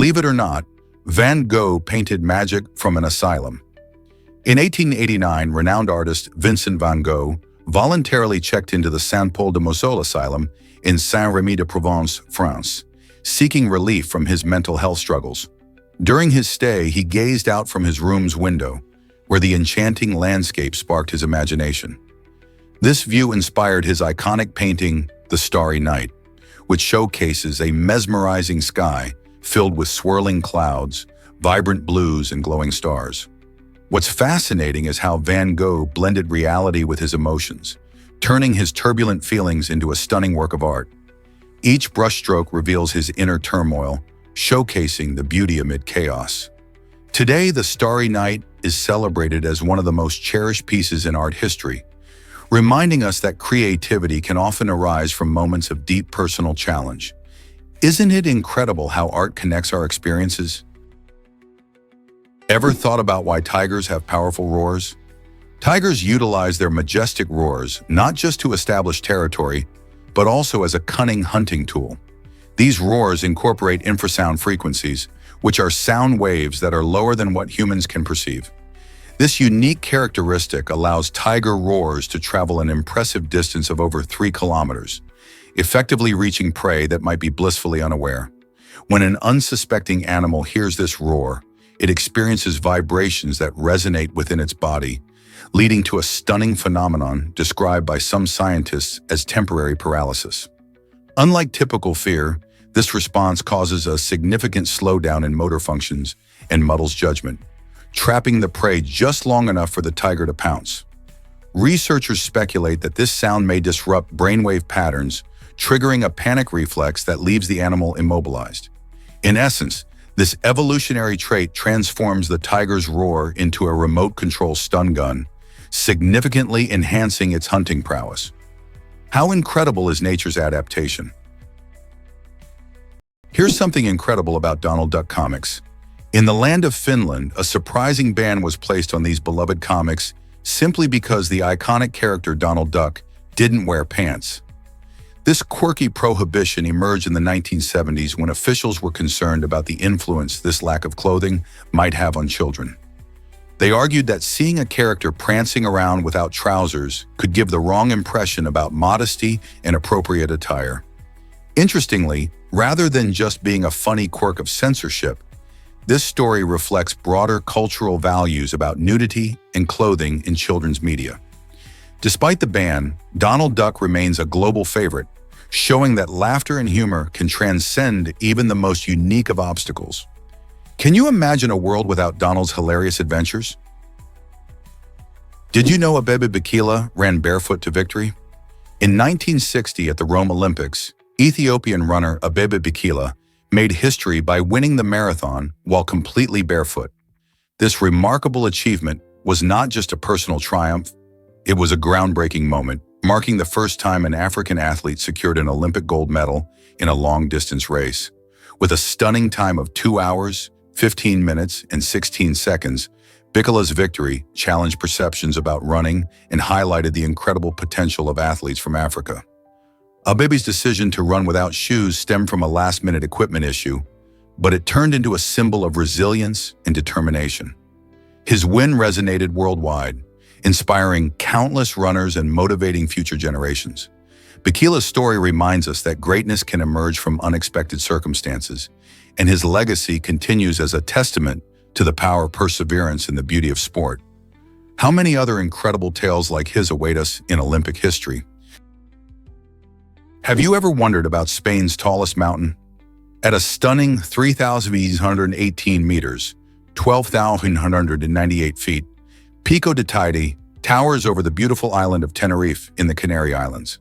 Believe it or not, Van Gogh painted magic from an asylum. In 1889, renowned artist Vincent van Gogh voluntarily checked into the Saint-Paul-de-Moselle Asylum in Saint-Rémy-de-Provence, France, seeking relief from his mental health struggles. During his stay, he gazed out from his room's window, where the enchanting landscape sparked his imagination. This view inspired his iconic painting, The Starry Night, which showcases a mesmerizing sky filled with swirling clouds, vibrant blues, and glowing stars. What's fascinating is how Van Gogh blended reality with his emotions, turning his turbulent feelings into a stunning work of art. Each brushstroke reveals his inner turmoil, showcasing the beauty amid chaos. Today, The Starry Night is celebrated as one of the most cherished pieces in art history, reminding us that creativity can often arise from moments of deep personal challenge. Isn't it incredible how art connects our experiences? Ever thought about why tigers have powerful roars? Tigers utilize their majestic roars not just to establish territory, but also as a cunning hunting tool. These roars incorporate infrasound frequencies, which are sound waves that are lower than what humans can perceive. This unique characteristic allows tiger roars to travel an impressive distance of over 3 kilometers, effectively reaching prey that might be blissfully unaware. When an unsuspecting animal hears this roar, it experiences vibrations that resonate within its body, leading to a stunning phenomenon described by some scientists as temporary paralysis. Unlike typical fear, this response causes a significant slowdown in motor functions and muddles judgment, trapping the prey just long enough for the tiger to pounce. Researchers speculate that this sound may disrupt brainwave patterns, triggering a panic reflex that leaves the animal immobilized. In essence, this evolutionary trait transforms the tiger's roar into a remote-control stun gun, significantly enhancing its hunting prowess. How incredible is nature's adaptation? Here's something incredible about Donald Duck comics. In the land of Finland, a surprising ban was placed on these beloved comics simply because the iconic character Donald Duck didn't wear pants. This quirky prohibition emerged in the 1970s when officials were concerned about the influence this lack of clothing might have on children. They argued that seeing a character prancing around without trousers could give the wrong impression about modesty and appropriate attire. Interestingly, rather than just being a funny quirk of censorship, this story reflects broader cultural values about nudity and clothing in children's media. Despite the ban, Donald Duck remains a global favorite, showing that laughter and humor can transcend even the most unique of obstacles. Can you imagine a world without Donald's hilarious adventures? Did you know Abebe Bikila ran barefoot to victory? In 1960 at the Rome Olympics, Ethiopian runner Abebe Bikila made history by winning the marathon while completely barefoot. This remarkable achievement was not just a personal triumph, it was a groundbreaking moment, marking the first time an African athlete secured an Olympic gold medal in a long-distance race. With a stunning time of 2 hours, 15 minutes, and 16 seconds, Bikila's victory challenged perceptions about running and highlighted the incredible potential of athletes from Africa. Abebe's decision to run without shoes stemmed from a last-minute equipment issue, but it turned into a symbol of resilience and determination. His win resonated worldwide, inspiring countless runners and motivating future generations. Bikila's story reminds us that greatness can emerge from unexpected circumstances, and his legacy continues as a testament to the power of perseverance and the beauty of sport. How many other incredible tales like his await us in Olympic history? Have you ever wondered about Spain's tallest mountain? At a stunning 3,818 meters, 12,198 feet, Pico de Teide towers over the beautiful island of Tenerife in the Canary Islands.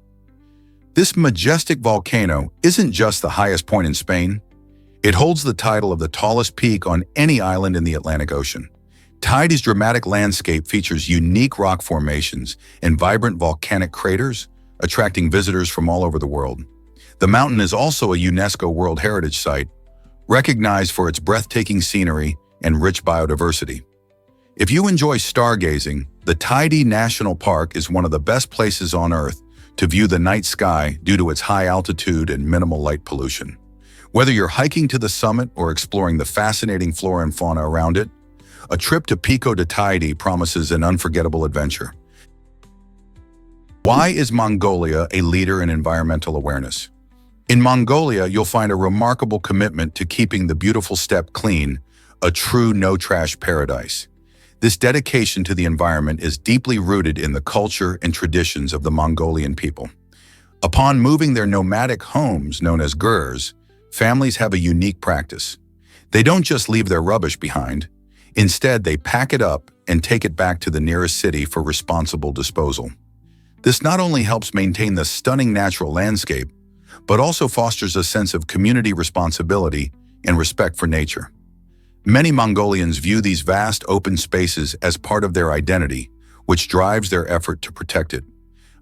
This majestic volcano isn't just the highest point in Spain. It holds the title of the tallest peak on any island in the Atlantic Ocean. Teide's dramatic landscape features unique rock formations and vibrant volcanic craters, attracting visitors from all over the world. The mountain is also a UNESCO World Heritage Site, recognized for its breathtaking scenery and rich biodiversity. If you enjoy stargazing, the Teide National Park is one of the best places on Earth to view the night sky due to its high altitude and minimal light pollution. Whether you're hiking to the summit or exploring the fascinating flora and fauna around it, a trip to Pico de Teide promises an unforgettable adventure. Why is Mongolia a leader in environmental awareness? In Mongolia, you'll find a remarkable commitment to keeping the beautiful steppe clean, a true no-trash paradise. This dedication to the environment is deeply rooted in the culture and traditions of the Mongolian people. Upon moving their nomadic homes, known as gurs, families have a unique practice. They don't just leave their rubbish behind. Instead, they pack it up and take it back to the nearest city for responsible disposal. This not only helps maintain the stunning natural landscape, but also fosters a sense of community responsibility and respect for nature. Many Mongolians view these vast open spaces as part of their identity, which drives their effort to protect it.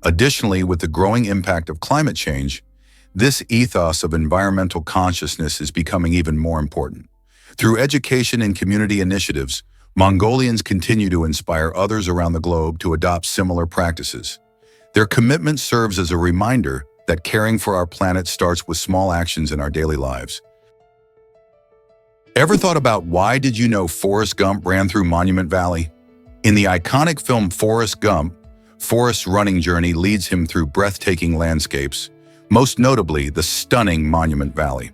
Additionally, with the growing impact of climate change, this ethos of environmental consciousness is becoming even more important. Through education and community initiatives, Mongolians continue to inspire others around the globe to adopt similar practices. Their commitment serves as a reminder that caring for our planet starts with small actions in our daily lives. Ever thought about why did you know Forrest Gump ran through Monument Valley? In the iconic film Forrest Gump, Forrest's running journey leads him through breathtaking landscapes, most notably the stunning Monument Valley.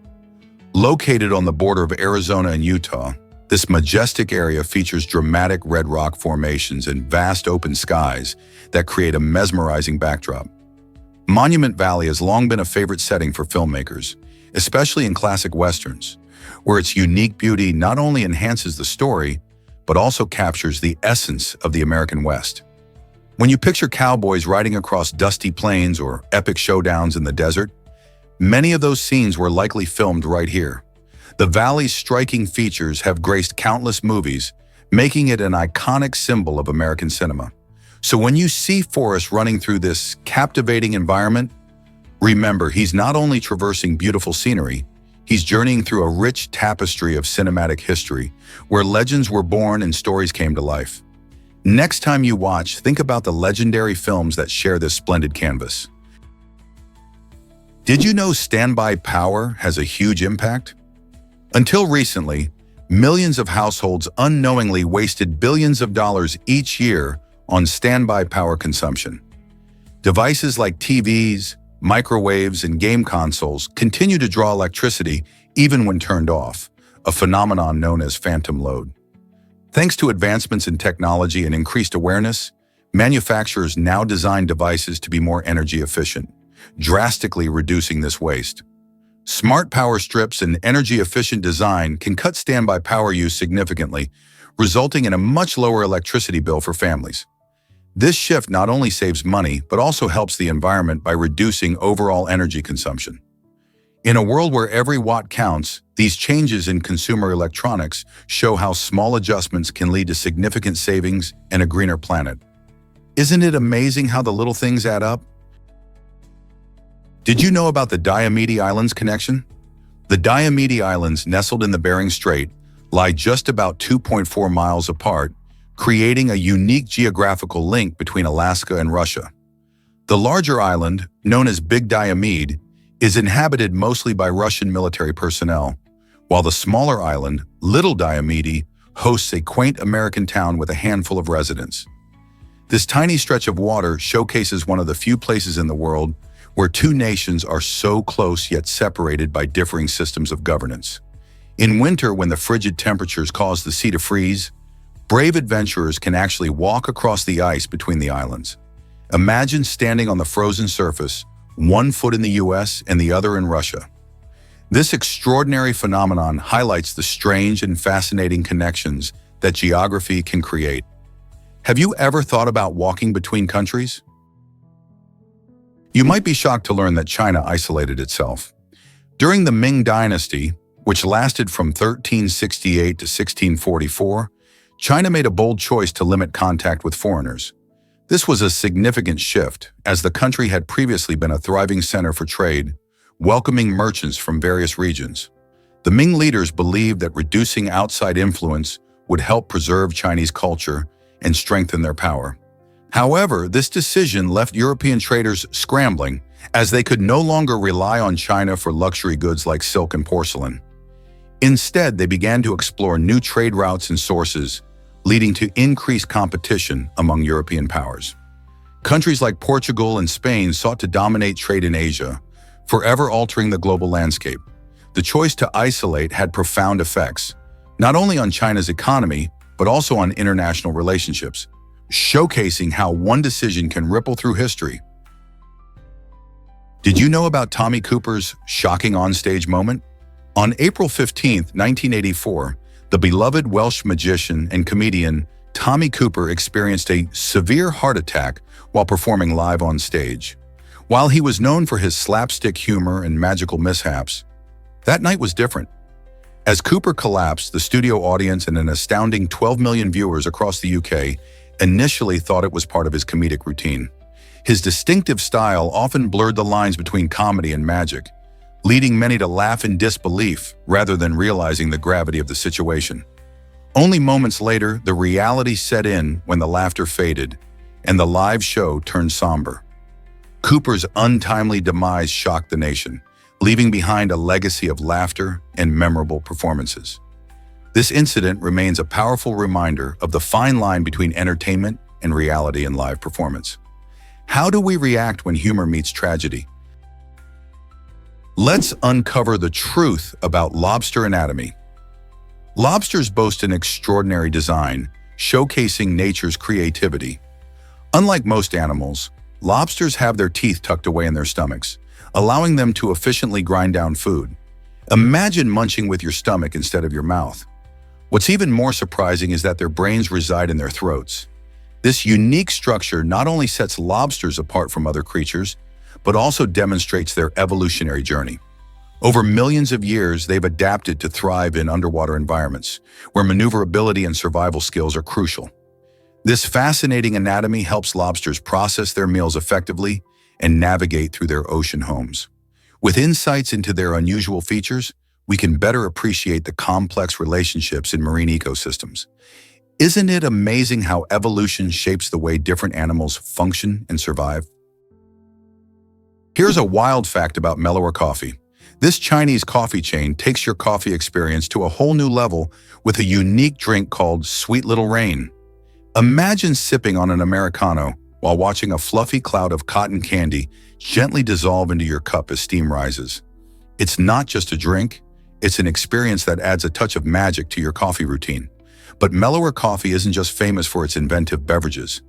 Located on the border of Arizona and Utah, this majestic area features dramatic red rock formations and vast open skies that create a mesmerizing backdrop. Monument Valley has long been a favorite setting for filmmakers, especially in classic westerns, where its unique beauty not only enhances the story, but also captures the essence of the American West. When you picture cowboys riding across dusty plains or epic showdowns in the desert, many of those scenes were likely filmed right here. The valley's striking features have graced countless movies, making it an iconic symbol of American cinema. So when you see Forrest running through this captivating environment, remember he's not only traversing beautiful scenery, he's journeying through a rich tapestry of cinematic history, where legends were born and stories came to life. Next time you watch, think about the legendary films that share this splendid canvas. Did you know standby power has a huge impact? Until recently, millions of households unknowingly wasted billions of dollars each year on standby power consumption. Devices like TVs, microwaves, and game consoles continue to draw electricity even when turned off, a phenomenon known as phantom load. Thanks to advancements in technology and increased awareness, manufacturers now design devices to be more energy efficient, drastically reducing this waste. Smart power strips and energy-efficient design can cut standby power use significantly, resulting in a much lower electricity bill for families. This shift not only saves money, but also helps the environment by reducing overall energy consumption. In a world where every watt counts, these changes in consumer electronics show how small adjustments can lead to significant savings and a greener planet. Isn't it amazing how the little things add up? Did you know about the Diomede Islands connection? The Diomede Islands, nestled in the Bering Strait, lie just about 2.4 miles apart, creating a unique geographical link between Alaska and Russia. The larger island, known as Big Diomede, is inhabited mostly by Russian military personnel, while the smaller island, Little Diomede, hosts a quaint American town with a handful of residents. This tiny stretch of water showcases one of the few places in the world where two nations are so close yet separated by differing systems of governance. In winter, when the frigid temperatures cause the sea to freeze, brave adventurers can actually walk across the ice between the islands. Imagine standing on the frozen surface, one foot in the US and the other in Russia. This extraordinary phenomenon highlights the strange and fascinating connections that geography can create. Have you ever thought about walking between countries? You might be shocked to learn that China isolated itself. During the Ming Dynasty, which lasted from 1368 to 1644, China made a bold choice to limit contact with foreigners. This was a significant shift, as the country had previously been a thriving center for trade, welcoming merchants from various regions. The Ming leaders believed that reducing outside influence would help preserve Chinese culture and strengthen their power. However, this decision left European traders scrambling, as they could no longer rely on China for luxury goods like silk and porcelain. Instead, they began to explore new trade routes and sources, leading to increased competition among European powers. Countries like Portugal and Spain sought to dominate trade in Asia, forever altering the global landscape. The choice to isolate had profound effects, not only on China's economy, but also on international relationships, showcasing how one decision can ripple through history. Did you know about Tommy Cooper's shocking onstage moment? On April 15, 1984, the beloved Welsh magician and comedian Tommy Cooper experienced a severe heart attack while performing live on stage. While he was known for his slapstick humor and magical mishaps, that night was different. As Cooper collapsed, the studio audience and an astounding 12 million viewers across the UK initially thought it was part of his comedic routine. His distinctive style often blurred the lines between comedy and magic, leading many to laugh in disbelief rather than realizing the gravity of the situation. Only moments later, the reality set in when the laughter faded and the live show turned somber. Cooper's untimely demise shocked the nation, leaving behind a legacy of laughter and memorable performances. This incident remains a powerful reminder of the fine line between entertainment and reality in live performance. How do we react when humor meets tragedy? Let's uncover the truth about lobster anatomy. Lobsters boast an extraordinary design, showcasing nature's creativity. Unlike most animals, lobsters have their teeth tucked away in their stomachs, allowing them to efficiently grind down food. Imagine munching with your stomach instead of your mouth. What's even more surprising is that their brains reside in their throats. This unique structure not only sets lobsters apart from other creatures, but also demonstrates their evolutionary journey. Over millions of years, they've adapted to thrive in underwater environments, where maneuverability and survival skills are crucial. This fascinating anatomy helps lobsters process their meals effectively and navigate through their ocean homes. With insights into their unusual features, we can better appreciate the complex relationships in marine ecosystems. Isn't it amazing how evolution shapes the way different animals function and survive? Here's a wild fact about Mellower Coffee. This Chinese coffee chain takes your coffee experience to a whole new level with a unique drink called Sweet Little Rain. Imagine sipping on an Americano while watching a fluffy cloud of cotton candy gently dissolve into your cup as steam rises. It's not just a drink, it's an experience that adds a touch of magic to your coffee routine. But Mellower Coffee isn't just famous for its inventive beverages.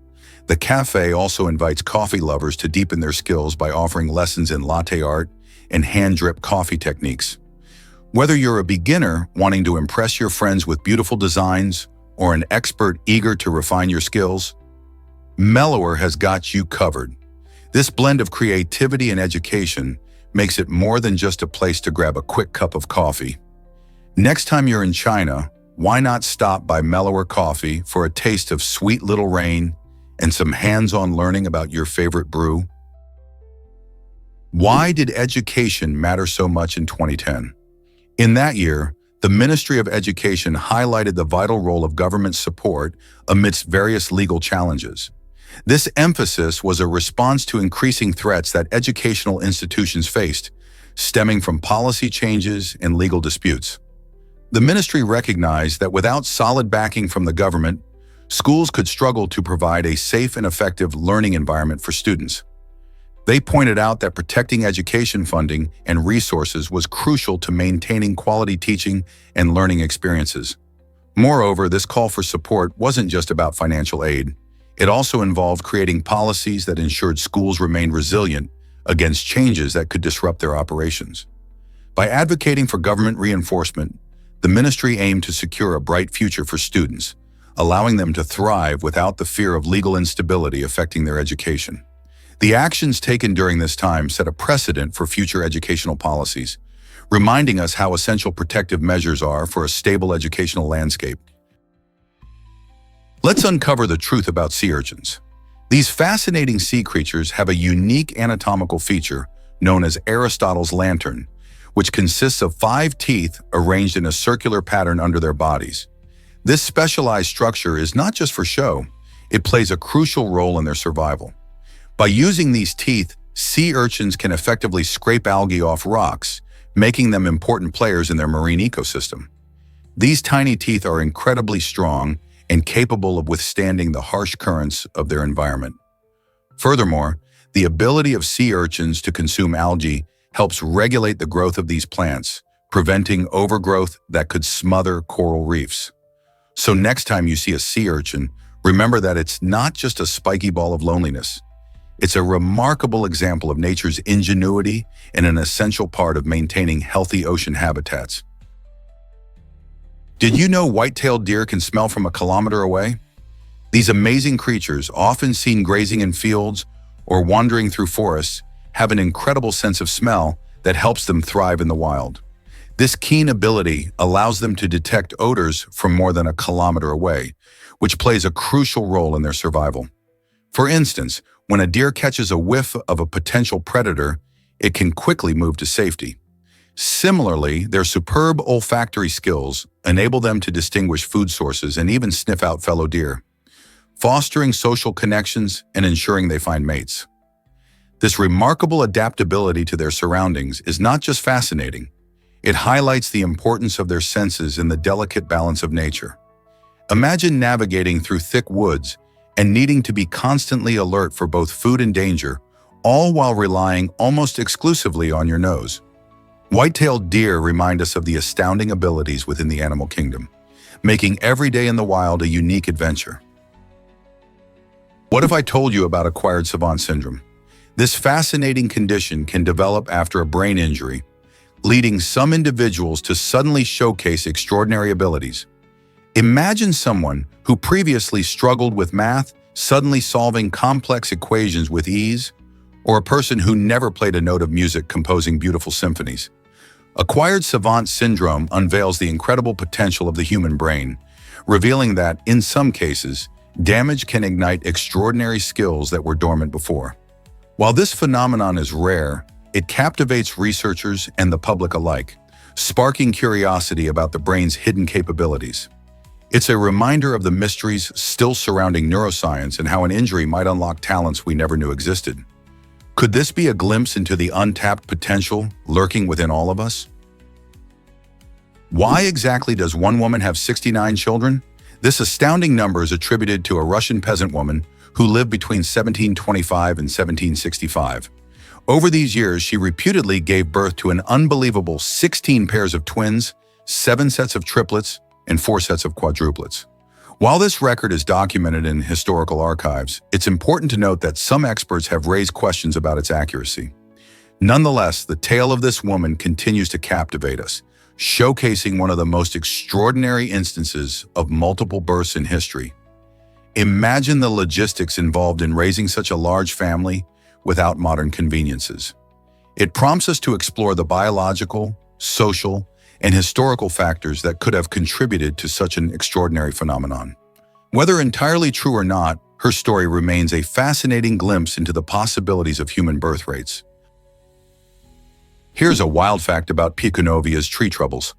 The cafe also invites coffee lovers to deepen their skills by offering lessons in latte art and hand-drip coffee techniques. Whether you're a beginner wanting to impress your friends with beautiful designs or an expert eager to refine your skills, Mellower has got you covered. This blend of creativity and education makes it more than just a place to grab a quick cup of coffee. Next time you're in China, why not stop by Mellower Coffee for a taste of Sweet Little Rain and some hands-on learning about your favorite brew? Why did education matter so much in 2010? In that year, the Ministry of Education highlighted the vital role of government support amidst various legal challenges. This emphasis was a response to increasing threats that educational institutions faced, stemming from policy changes and legal disputes. The ministry recognized that without solid backing from the government, schools could struggle to provide a safe and effective learning environment for students. They pointed out that protecting education funding and resources was crucial to maintaining quality teaching and learning experiences. Moreover, this call for support wasn't just about financial aid. It also involved creating policies that ensured schools remained resilient against changes that could disrupt their operations. By advocating for government reinforcement, the ministry aimed to secure a bright future for students, allowing them to thrive without the fear of legal instability affecting their education. The actions taken during this time set a precedent for future educational policies, reminding us how essential protective measures are for a stable educational landscape. Let's uncover the truth about sea urchins. These fascinating sea creatures have a unique anatomical feature known as Aristotle's lantern, which consists of 5 teeth arranged in a circular pattern under their bodies. This specialized structure is not just for show, it plays a crucial role in their survival. By using these teeth, Sea urchins can effectively scrape algae off rocks, making them important players in their marine ecosystem. These tiny teeth are incredibly strong and capable of withstanding the harsh currents of their environment. Furthermore, the ability of sea urchins to consume algae helps regulate the growth of these plants, preventing overgrowth that could smother coral reefs. So next time you see a sea urchin, remember that it's not just a spiky ball of loneliness. It's a remarkable example of nature's ingenuity and an essential part of maintaining healthy ocean habitats. Did you know white-tailed deer can smell from a kilometer away? These amazing creatures, often seen grazing in fields or wandering through forests, have an incredible sense of smell that helps them thrive in the wild. This keen ability allows them to detect odors from more than a kilometer away, which plays a crucial role in their survival. For instance, when a deer catches a whiff of a potential predator, it can quickly move to safety. Similarly, their superb olfactory skills enable them to distinguish food sources and even sniff out fellow deer, fostering social connections and ensuring they find mates. This remarkable adaptability to their surroundings is not just fascinating, it highlights the importance of their senses in the delicate balance of nature. Imagine navigating through thick woods and needing to be constantly alert for both food and danger, all while relying almost exclusively on your nose. White-tailed deer remind us of the astounding abilities within the animal kingdom, making every day in the wild a unique adventure. What if I told you about acquired savant syndrome? This fascinating condition can develop after a brain injury, leading some individuals to suddenly showcase extraordinary abilities. Imagine someone who previously struggled with math suddenly solving complex equations with ease, or a person who never played a note of music composing beautiful symphonies. Acquired savant syndrome unveils the incredible potential of the human brain, revealing that, in some cases, damage can ignite extraordinary skills that were dormant before. While this phenomenon is rare, it captivates researchers and the public alike, sparking curiosity about the brain's hidden capabilities. It's a reminder of the mysteries still surrounding neuroscience and how an injury might unlock talents we never knew existed. Could this be a glimpse into the untapped potential lurking within all of us? Why exactly does one woman have 69 children? This astounding number is attributed to a Russian peasant woman who lived between 1725 and 1765. Over these years, she reputedly gave birth to an unbelievable 16 pairs of twins, 7 sets of triplets, and 4 sets of quadruplets. While this record is documented in historical archives, it's important to note that some experts have raised questions about its accuracy. Nonetheless, the tale of this woman continues to captivate us, showcasing one of the most extraordinary instances of multiple births in history. Imagine the logistics involved in raising such a large family without modern conveniences. It prompts us to explore the biological, social, and historical factors that could have contributed to such an extraordinary phenomenon. Whether entirely true or not, her story remains a fascinating glimpse into the possibilities of human birth rates. Here's a wild fact about Piekonovia's tree troubles.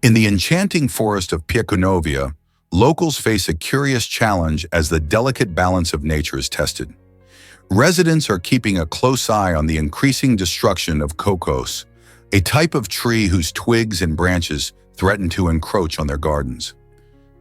In the enchanting forest of Piekonovia, locals face a curious challenge as the delicate balance of nature is tested. Residents are keeping a close eye on the increasing destruction of kokos, a type of tree whose twigs and branches threaten to encroach on their gardens.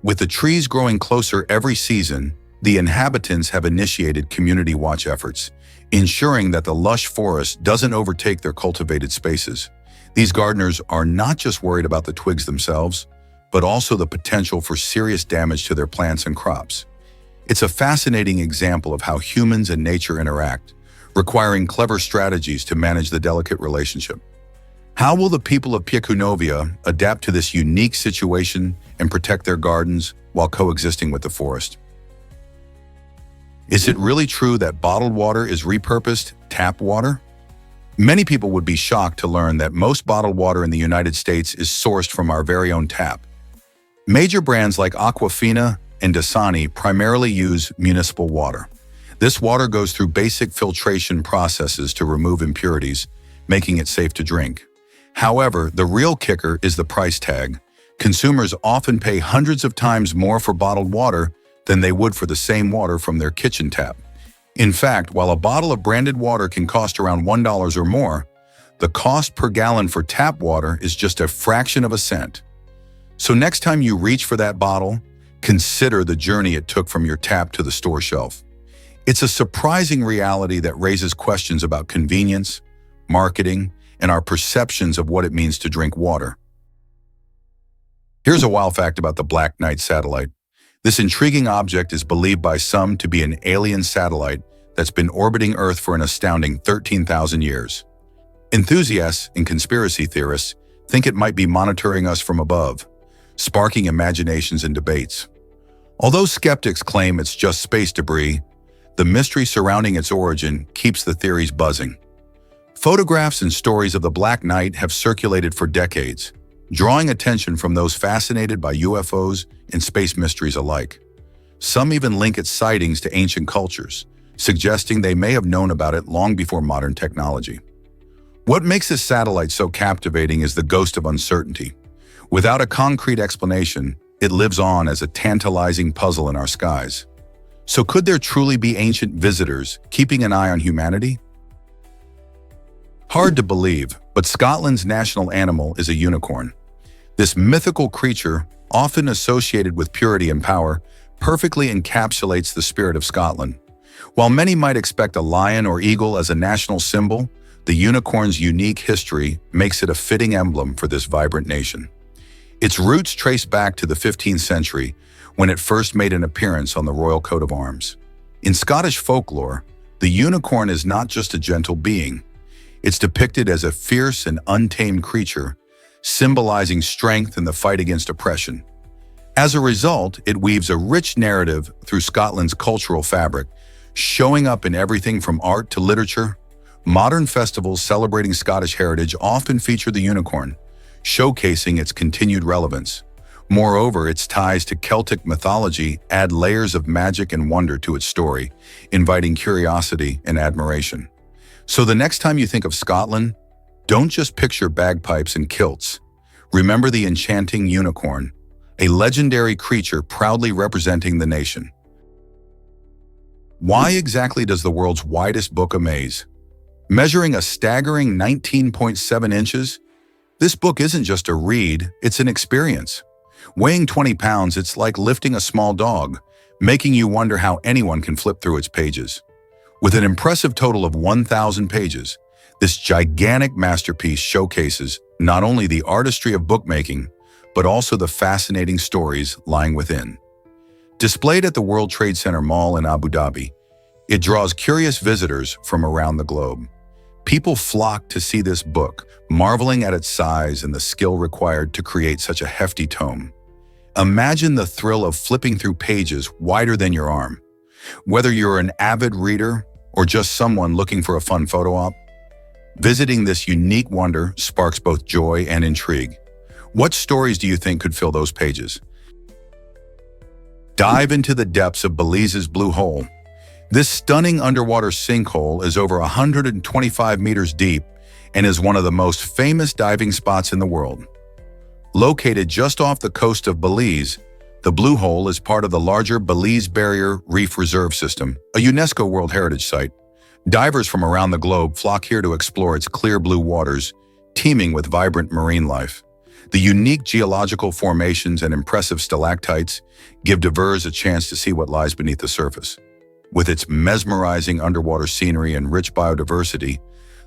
With the trees growing closer every season, the inhabitants have initiated community watch efforts, ensuring that the lush forest doesn't overtake their cultivated spaces. These gardeners are not just worried about the twigs themselves, but also the potential for serious damage to their plants and crops. It's a fascinating example of how humans and nature interact, requiring clever strategies to manage the delicate relationship. How will the people of Piekonovia adapt to this unique situation and protect their gardens while coexisting with the forest? Is it really true that bottled water is repurposed tap water? Many people would be shocked to learn that most bottled water in the United States is sourced from our very own tap. Major brands like Aquafina and Dasani primarily use municipal water. This water goes through basic filtration processes to remove impurities, making it safe to drink. However, the real kicker is the price tag. Consumers often pay hundreds of times more for bottled water than they would for the same water from their kitchen tap. In fact, while a bottle of branded water can cost around $1 or more, the cost per gallon for tap water is just a fraction of a cent. So next time you reach for that bottle, consider the journey it took from your tap to the store shelf. It's a surprising reality that raises questions about convenience, marketing, and our perceptions of what it means to drink water. Here's a wild fact about the Black Knight satellite. This intriguing object is believed by some to be an alien satellite that's been orbiting Earth for an astounding 13,000 years. Enthusiasts and conspiracy theorists think it might be monitoring us from above, sparking imaginations and debates. Although skeptics claim it's just space debris, the mystery surrounding its origin keeps the theories buzzing. Photographs and stories of the Black Knight have circulated for decades, drawing attention from those fascinated by UFOs and space mysteries alike. Some even link its sightings to ancient cultures, suggesting they may have known about it long before modern technology. What makes this satellite so captivating is the ghost of uncertainty. Without a concrete explanation, it lives on as a tantalizing puzzle in our skies. So could there truly be ancient visitors keeping an eye on humanity? Hard to believe, but Scotland's national animal is a unicorn. This mythical creature, often associated with purity and power, perfectly encapsulates the spirit of Scotland. While many might expect a lion or eagle as a national symbol, the unicorn's unique history makes it a fitting emblem for this vibrant nation. Its roots trace back to the 15th century, when it first made an appearance on the royal coat of arms. In Scottish folklore, the unicorn is not just a gentle being. It's depicted as a fierce and untamed creature, symbolizing strength in the fight against oppression. As a result, it weaves a rich narrative through Scotland's cultural fabric, showing up in everything from art to literature. Modern festivals celebrating Scottish heritage often feature the unicorn, showcasing its continued relevance. Moreover, its ties to Celtic mythology add layers of magic and wonder to its story, inviting curiosity and admiration. So the next time you think of Scotland, don't just picture bagpipes and kilts. Remember the enchanting unicorn, a legendary creature proudly representing the nation. Why exactly does the world's widest book amaze? Measuring a staggering 19.7 inches, this book isn't just a read, it's an experience. Weighing 20 pounds, it's like lifting a small dog, making you wonder how anyone can flip through its pages. With an impressive total of 1,000 pages, this gigantic masterpiece showcases not only the artistry of bookmaking, but also the fascinating stories lying within. Displayed at the World Trade Center Mall in Abu Dhabi, it draws curious visitors from around the globe. People flock to see this book, marveling at its size and the skill required to create such a hefty tome. Imagine the thrill of flipping through pages wider than your arm. Whether you're an avid reader or just someone looking for a fun photo op, visiting this unique wonder sparks both joy and intrigue. What stories do you think could fill those pages? Dive into the depths of Belize's Blue Hole. This stunning underwater sinkhole is over 125 meters deep and is one of the most famous diving spots in the world. Located just off the coast of Belize, the Blue Hole is part of the larger Belize Barrier Reef Reserve System, a UNESCO World Heritage Site. Divers from around the globe flock here to explore its clear blue waters, teeming with vibrant marine life. The unique geological formations and impressive stalactites give divers a chance to see what lies beneath the surface. With its mesmerizing underwater scenery and rich biodiversity,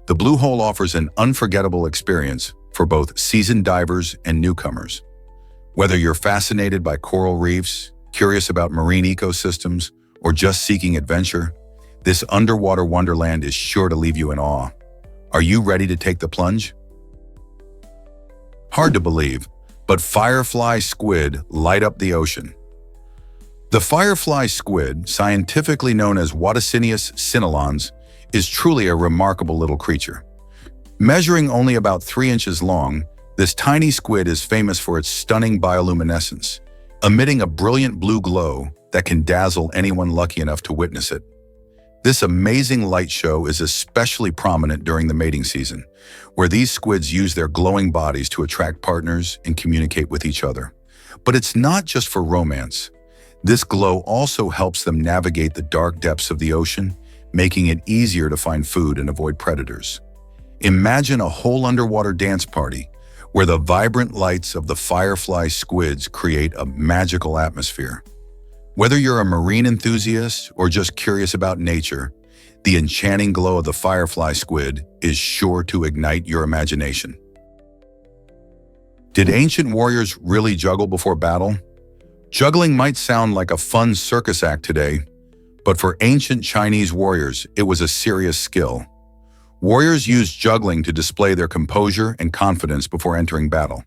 the Blue Hole offers an unforgettable experience for both seasoned divers and newcomers. Whether you're fascinated by coral reefs, curious about marine ecosystems, or just seeking adventure, this underwater wonderland is sure to leave you in awe. Are you ready to take the plunge? Hard to believe, but firefly squid light up the ocean. The firefly squid, scientifically known as Watticinius cinellans, is truly a remarkable little creature. Measuring only about 3 inches long, this tiny squid is famous for its stunning bioluminescence, emitting a brilliant blue glow that can dazzle anyone lucky enough to witness it. This amazing light show is especially prominent during the mating season, where these squids use their glowing bodies to attract partners and communicate with each other. But it's not just for romance. This glow also helps them navigate the dark depths of the ocean, making it easier to find food and avoid predators. Imagine a whole underwater dance party where the vibrant lights of the firefly squids create a magical atmosphere. Whether you're a marine enthusiast or just curious about nature, the enchanting glow of the firefly squid is sure to ignite your imagination. Did ancient warriors really juggle before battle? Juggling might sound like a fun circus act today, but for ancient Chinese warriors, it was a serious skill. Warriors used juggling to display their composure and confidence before entering battle.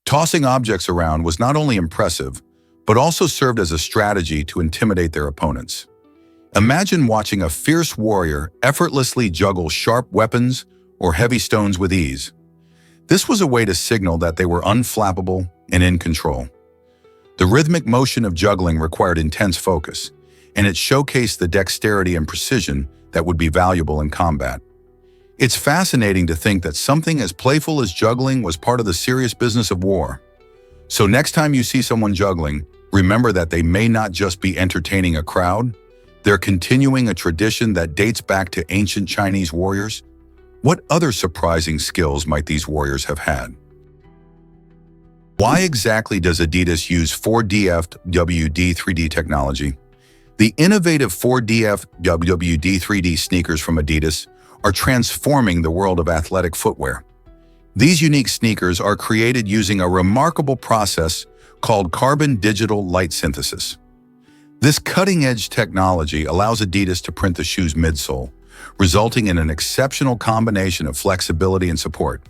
Tossing objects around was not only impressive, but also served as a strategy to intimidate their opponents. Imagine watching a fierce warrior effortlessly juggle sharp weapons or heavy stones with ease. This was a way to signal that they were unflappable and in control. The rhythmic motion of juggling required intense focus, and it showcased the dexterity and precision that would be valuable in combat. It's fascinating to think that something as playful as juggling was part of the serious business of war. So next time you see someone juggling, remember that they may not just be entertaining a crowd, they're continuing a tradition that dates back to ancient Chinese warriors. What other surprising skills might these warriors have had? Why exactly does Adidas use 4DFWD 3D technology? The innovative 4DFWD 3D sneakers from Adidas are transforming the world of athletic footwear. These unique sneakers are created using a remarkable process called carbon digital light synthesis. This cutting-edge technology allows Adidas to print the shoe's midsole, resulting in an exceptional combination of flexibility and support.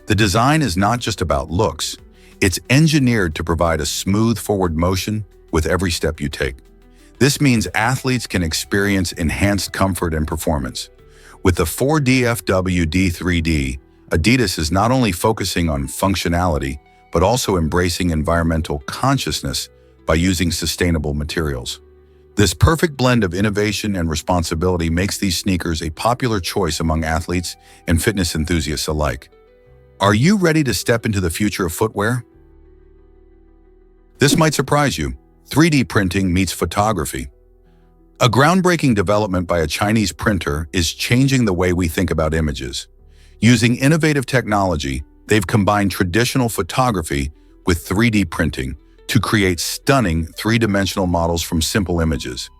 The design is not just about looks, it's engineered to provide a smooth forward motion with every step you take. This means athletes can experience enhanced comfort and performance. With the 4DFWD 3D, Adidas is not only focusing on functionality, but also embracing environmental consciousness by using sustainable materials. This perfect blend of innovation and responsibility makes these sneakers a popular choice among athletes and fitness enthusiasts alike. Are you ready to step into the future of footwear? This might surprise you. 3D printing meets photography. A groundbreaking development by a Chinese printer is changing the way we think about images. Using innovative technology, they've combined traditional photography with 3D printing to create stunning three-dimensional models from simple images.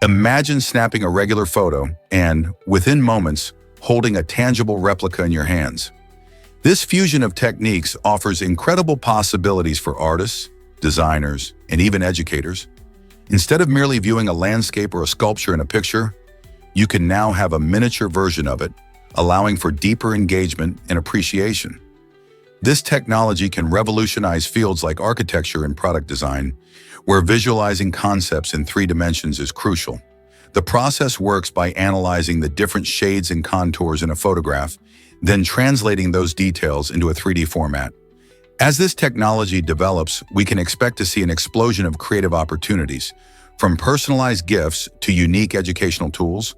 Imagine snapping a regular photo and, within moments, holding a tangible replica in your hands. This fusion of techniques offers incredible possibilities for artists, designers, and even educators. Instead of merely viewing a landscape or a sculpture in a picture, you can now have a miniature version of it, allowing for deeper engagement and appreciation. This technology can revolutionize fields like architecture and product design, where visualizing concepts in 3 dimensions is crucial. The process works by analyzing the different shades and contours in a photograph, then translating those details into a 3D format. As this technology develops, we can expect to see an explosion of creative opportunities, from personalized gifts to unique educational tools.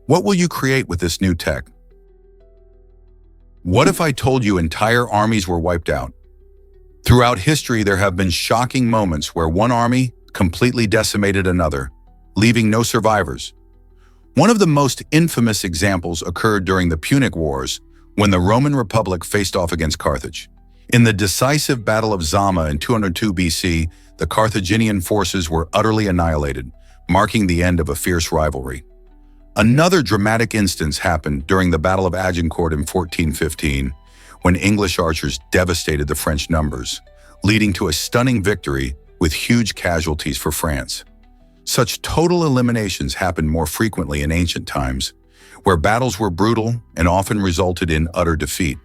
What will you create with this new tech? What if I told you entire armies were wiped out? Throughout history, there have been shocking moments where one army completely decimated another, leaving no survivors. One of the most infamous examples occurred during the Punic Wars, when the Roman Republic faced off against Carthage. In the decisive Battle of Zama in 202 BC, the Carthaginian forces were utterly annihilated, marking the end of a fierce rivalry. Another dramatic instance happened during the Battle of Agincourt in 1415, when English archers devastated the French numbers, leading to a stunning victory with huge casualties for France. Such total eliminations happened more frequently in ancient times, where battles were brutal and often resulted in utter defeat.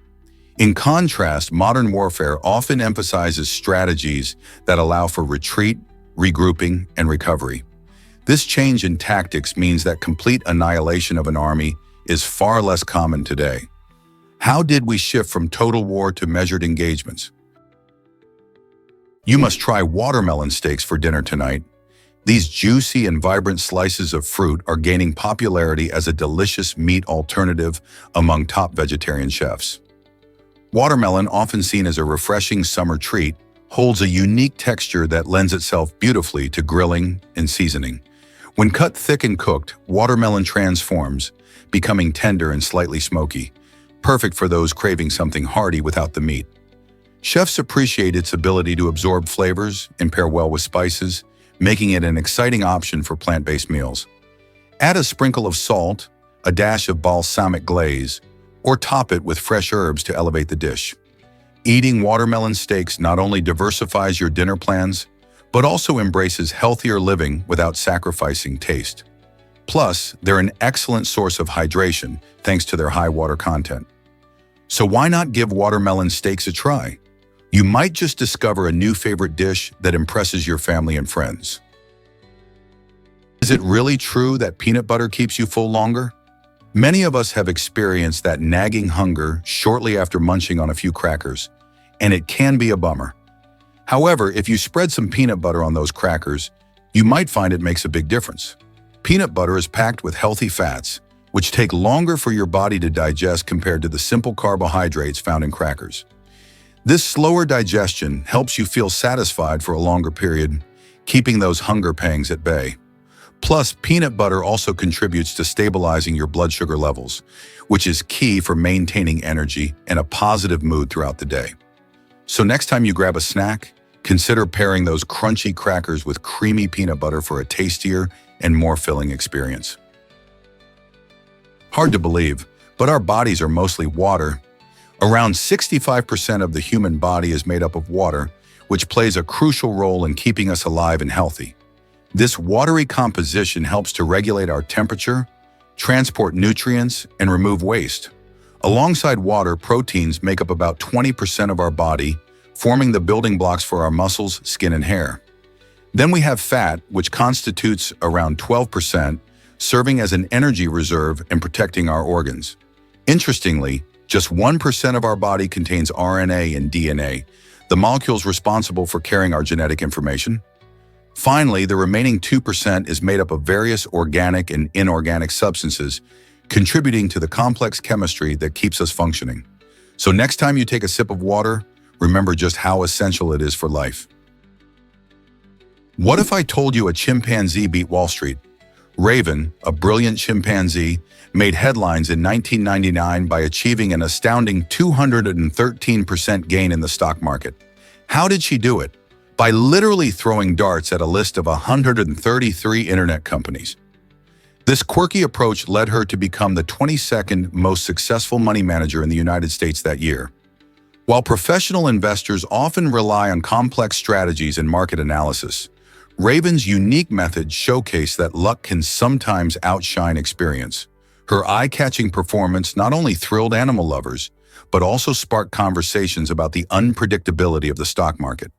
In contrast, modern warfare often emphasizes strategies that allow for retreat, regrouping, and recovery. This change in tactics means that complete annihilation of an army is far less common today. How did we shift from total war to measured engagements? You must try watermelon steaks for dinner tonight. These juicy and vibrant slices of fruit are gaining popularity as a delicious meat alternative among top vegetarian chefs. Watermelon, often seen as a refreshing summer treat, holds a unique texture that lends itself beautifully to grilling and seasoning. When cut thick and cooked, watermelon transforms, becoming tender and slightly smoky, perfect for those craving something hearty without the meat. Chefs appreciate its ability to absorb flavors and pair well with spices, making it an exciting option for plant-based meals. Add a sprinkle of salt, a dash of balsamic glaze, or top it with fresh herbs to elevate the dish. Eating watermelon steaks not only diversifies your dinner plans, but also embraces healthier living without sacrificing taste. Plus, they're an excellent source of hydration thanks to their high water content. So why not give watermelon steaks a try? You might just discover a new favorite dish that impresses your family and friends. Is it really true that peanut butter keeps you full longer? Many of us have experienced that nagging hunger shortly after munching on a few crackers, and it can be a bummer. However, if you spread some peanut butter on those crackers, you might find it makes a big difference. Peanut butter is packed with healthy fats, which take longer for your body to digest compared to the simple carbohydrates found in crackers. This slower digestion helps you feel satisfied for a longer period, keeping those hunger pangs at bay. Plus, peanut butter also contributes to stabilizing your blood sugar levels, which is key for maintaining energy and a positive mood throughout the day. So next time you grab a snack, consider pairing those crunchy crackers with creamy peanut butter for a tastier and more filling experience. Hard to believe, but our bodies are mostly water. Around 65% of the human body is made up of water, which plays a crucial role in keeping us alive and healthy. This watery composition helps to regulate our temperature, transport nutrients, and remove waste. Alongside water, proteins make up about 20% of our body, forming the building blocks for our muscles, skin, and hair. Then we have fat, which constitutes around 12%, serving as an energy reserve and protecting our organs. Interestingly, just 1% of our body contains RNA and DNA, the molecules responsible for carrying our genetic information. Finally, the remaining 2% is made up of various organic and inorganic substances, contributing to the complex chemistry that keeps us functioning. So next time you take a sip of water, remember just how essential it is for life. What if I told you a chimpanzee beat Wall Street? Raven, a brilliant chimpanzee, made headlines in 1999 by achieving an astounding 213% gain in the stock market. How did she do it? By literally throwing darts at a list of 133 internet companies. This quirky approach led her to become the 22nd most successful money manager in the United States that year. While professional investors often rely on complex strategies and market analysis, Raven's unique method showcased that luck can sometimes outshine experience. Her eye-catching performance not only thrilled animal lovers, but also sparked conversations about the unpredictability of the stock market.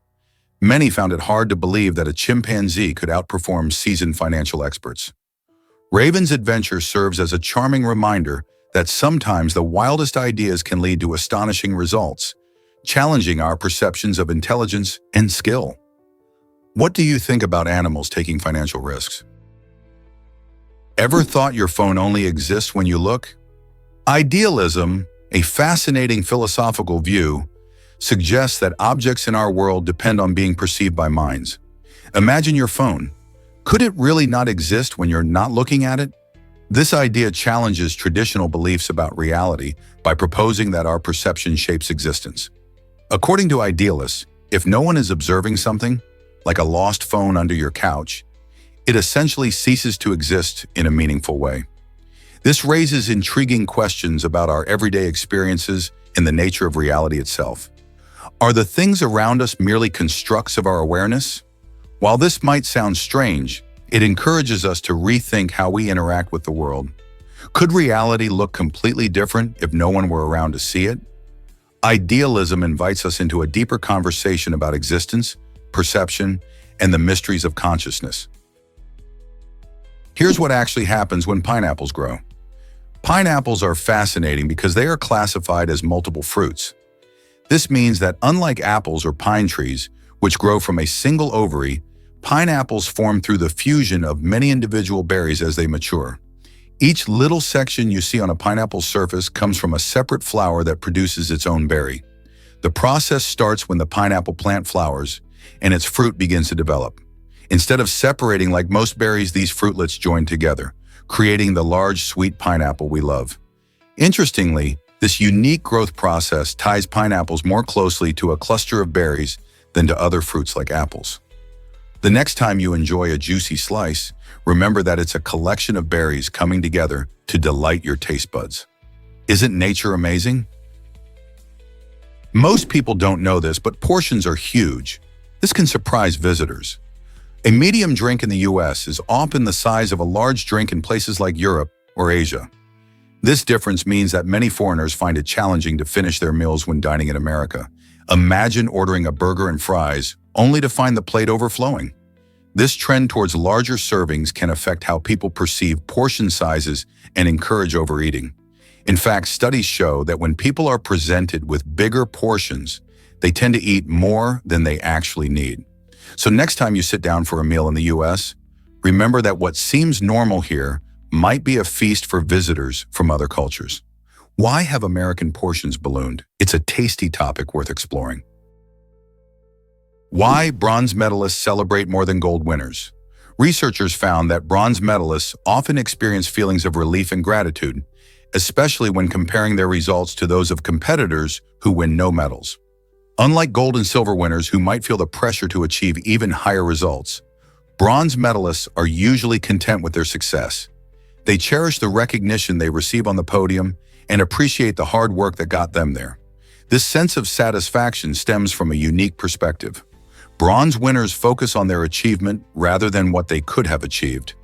Many found it hard to believe that a chimpanzee could outperform seasoned financial experts. Raven's adventure serves as a charming reminder that sometimes the wildest ideas can lead to astonishing results, challenging our perceptions of intelligence and skill. What do you think about animals taking financial risks? Ever thought your phone only exists when you look? Idealism, a fascinating philosophical view, suggests that objects in our world depend on being perceived by minds. Imagine your phone. Could it really not exist when you're not looking at it? This idea challenges traditional beliefs about reality by proposing that our perception shapes existence. According to idealists, if no one is observing something, like a lost phone under your couch, it essentially ceases to exist in a meaningful way. This raises intriguing questions about our everyday experiences and the nature of reality itself. Are the things around us merely constructs of our awareness? While this might sound strange, it encourages us to rethink how we interact with the world. Could reality look completely different if no one were around to see it? Idealism invites us into a deeper conversation about existence, perception, and the mysteries of consciousness. Here's what actually happens when pineapples grow. Pineapples are fascinating because they are classified as multiple fruits. This means that unlike apples or pine trees, which grow from a single ovary, pineapples form through the fusion of many individual berries as they mature. Each little section you see on a pineapple surface comes from a separate flower that produces its own berry. The process starts when the pineapple plant flowers and its fruit begins to develop. Instead of separating like most berries, these fruitlets join together, creating the large, sweet pineapple we love. Interestingly, this unique growth process ties pineapples more closely to a cluster of berries than to other fruits like apples. The next time you enjoy a juicy slice, remember that it's a collection of berries coming together to delight your taste buds. Isn't nature amazing? Most people don't know this, but portions are huge. This can surprise visitors. A medium drink in the US is often the size of a large drink in places like Europe or Asia. This difference means that many foreigners find it challenging to finish their meals when dining in America. Imagine ordering a burger and fries, only to find the plate overflowing. This trend towards larger servings can affect how people perceive portion sizes and encourage overeating. In fact, studies show that when people are presented with bigger portions, they tend to eat more than they actually need. So next time you sit down for a meal in the US, remember that what seems normal here might be a feast for visitors from other cultures. Why have American portions ballooned? It's a tasty topic worth exploring. Why bronze medalists celebrate more than gold winners? Researchers found that bronze medalists often experience feelings of relief and gratitude, especially when comparing their results to those of competitors who win no medals. Unlike gold and silver winners who might feel the pressure to achieve even higher results, bronze medalists are usually content with their success. They cherish the recognition they receive on the podium and appreciate the hard work that got them there. This sense of satisfaction stems from a unique perspective. Bronze winners focus on their achievement rather than what they could have achieved.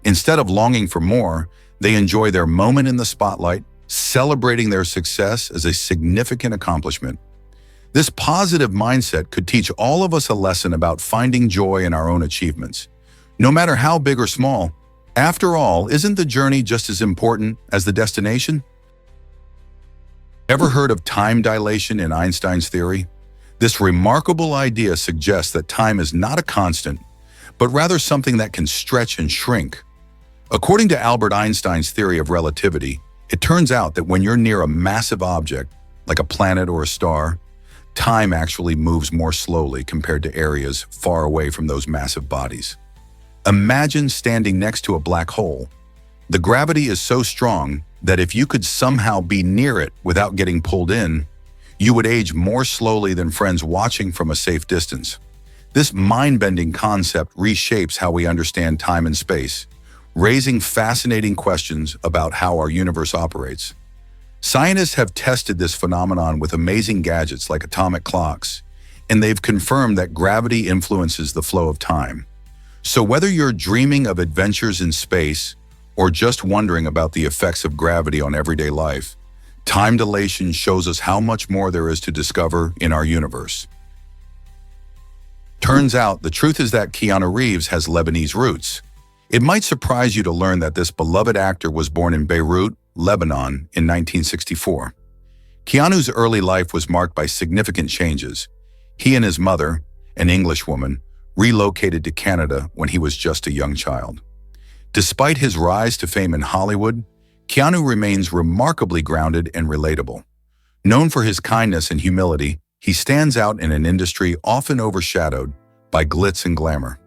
Instead of longing for more, they enjoy their moment in the spotlight, celebrating their success as a significant accomplishment. This positive mindset could teach all of us a lesson about finding joy in our own achievements. No matter how big or small, after all, isn't the journey just as important as the destination? Ever heard of time dilation in Einstein's theory? This remarkable idea suggests that time is not a constant, but rather something that can stretch and shrink. According to Albert Einstein's theory of relativity, it turns out that when you're near a massive object, like a planet or a star, time actually moves more slowly compared to areas far away from those massive bodies. Imagine standing next to a black hole. The gravity is so strong that if you could somehow be near it without getting pulled in, you would age more slowly than friends watching from a safe distance. This mind-bending concept reshapes how we understand time and space, raising fascinating questions about how our universe operates. Scientists have tested this phenomenon with amazing gadgets like atomic clocks, and they've confirmed that gravity influences the flow of time. So whether you're dreaming of adventures in space or just wondering about the effects of gravity on everyday life, time dilation shows us how much more there is to discover in our universe. Turns out, the truth is that Keanu Reeves has Lebanese roots. It might surprise you to learn that this beloved actor was born in Beirut, Lebanon, in 1964. Keanu's early life was marked by significant changes. He and his mother, an Englishwoman, relocated to Canada when he was just a young child. Despite his rise to fame in Hollywood, Keanu remains remarkably grounded and relatable. Known for his kindness and humility, he stands out in an industry often overshadowed by glitz and glamour.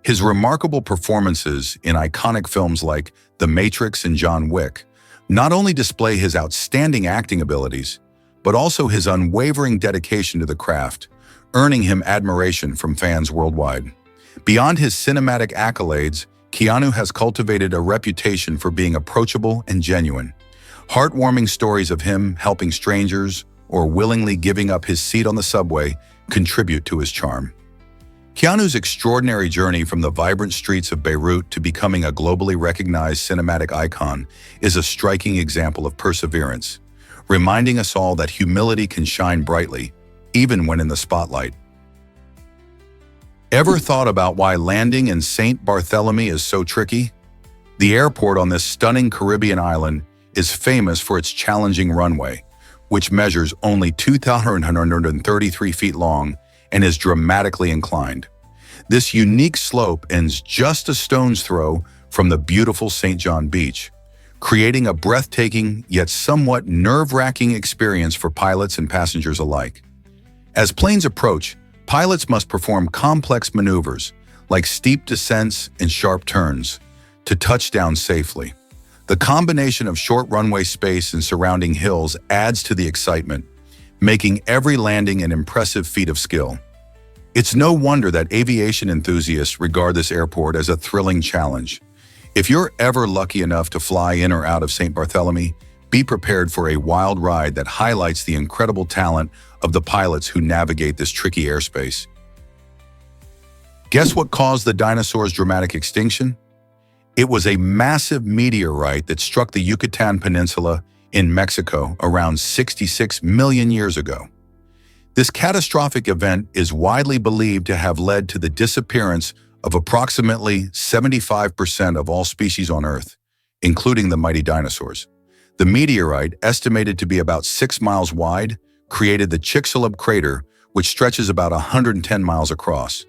His remarkable performances in iconic films like The Matrix and John Wick not only display his outstanding acting abilities, but also his unwavering dedication to the craft, earning him admiration from fans worldwide. Beyond his cinematic accolades, Keanu has cultivated a reputation for being approachable and genuine. Heartwarming stories of him helping strangers or willingly giving up his seat on the subway contribute to his charm. Keanu's extraordinary journey from the vibrant streets of Beirut to becoming a globally recognized cinematic icon is a striking example of perseverance, reminding us all that humility can shine brightly, even when in the spotlight. Ever thought about why landing in St. Barthélemy is so tricky? The airport on this stunning Caribbean island is famous for its challenging runway, which measures only 2,133 feet long and is dramatically inclined. This unique slope ends just a stone's throw from the beautiful St. John Beach, creating a breathtaking yet somewhat nerve-wracking experience for pilots and passengers alike. As planes approach, pilots must perform complex maneuvers, like steep descents and sharp turns, to touch down safely. The combination of short runway space and surrounding hills adds to the excitement, making every landing an impressive feat of skill. It's no wonder that aviation enthusiasts regard this airport as a thrilling challenge. If you're ever lucky enough to fly in or out of St. Barthélemy, be prepared for a wild ride that highlights the incredible talent of the pilots who navigate this tricky airspace. Guess what caused the dinosaurs' dramatic extinction? It was a massive meteorite that struck the Yucatan Peninsula in Mexico around 66 million years ago. This catastrophic event is widely believed to have led to the disappearance of approximately 75% of all species on Earth, including the mighty dinosaurs. The meteorite, estimated to be about 6 miles wide, created the Chicxulub crater, which stretches about 110 miles across.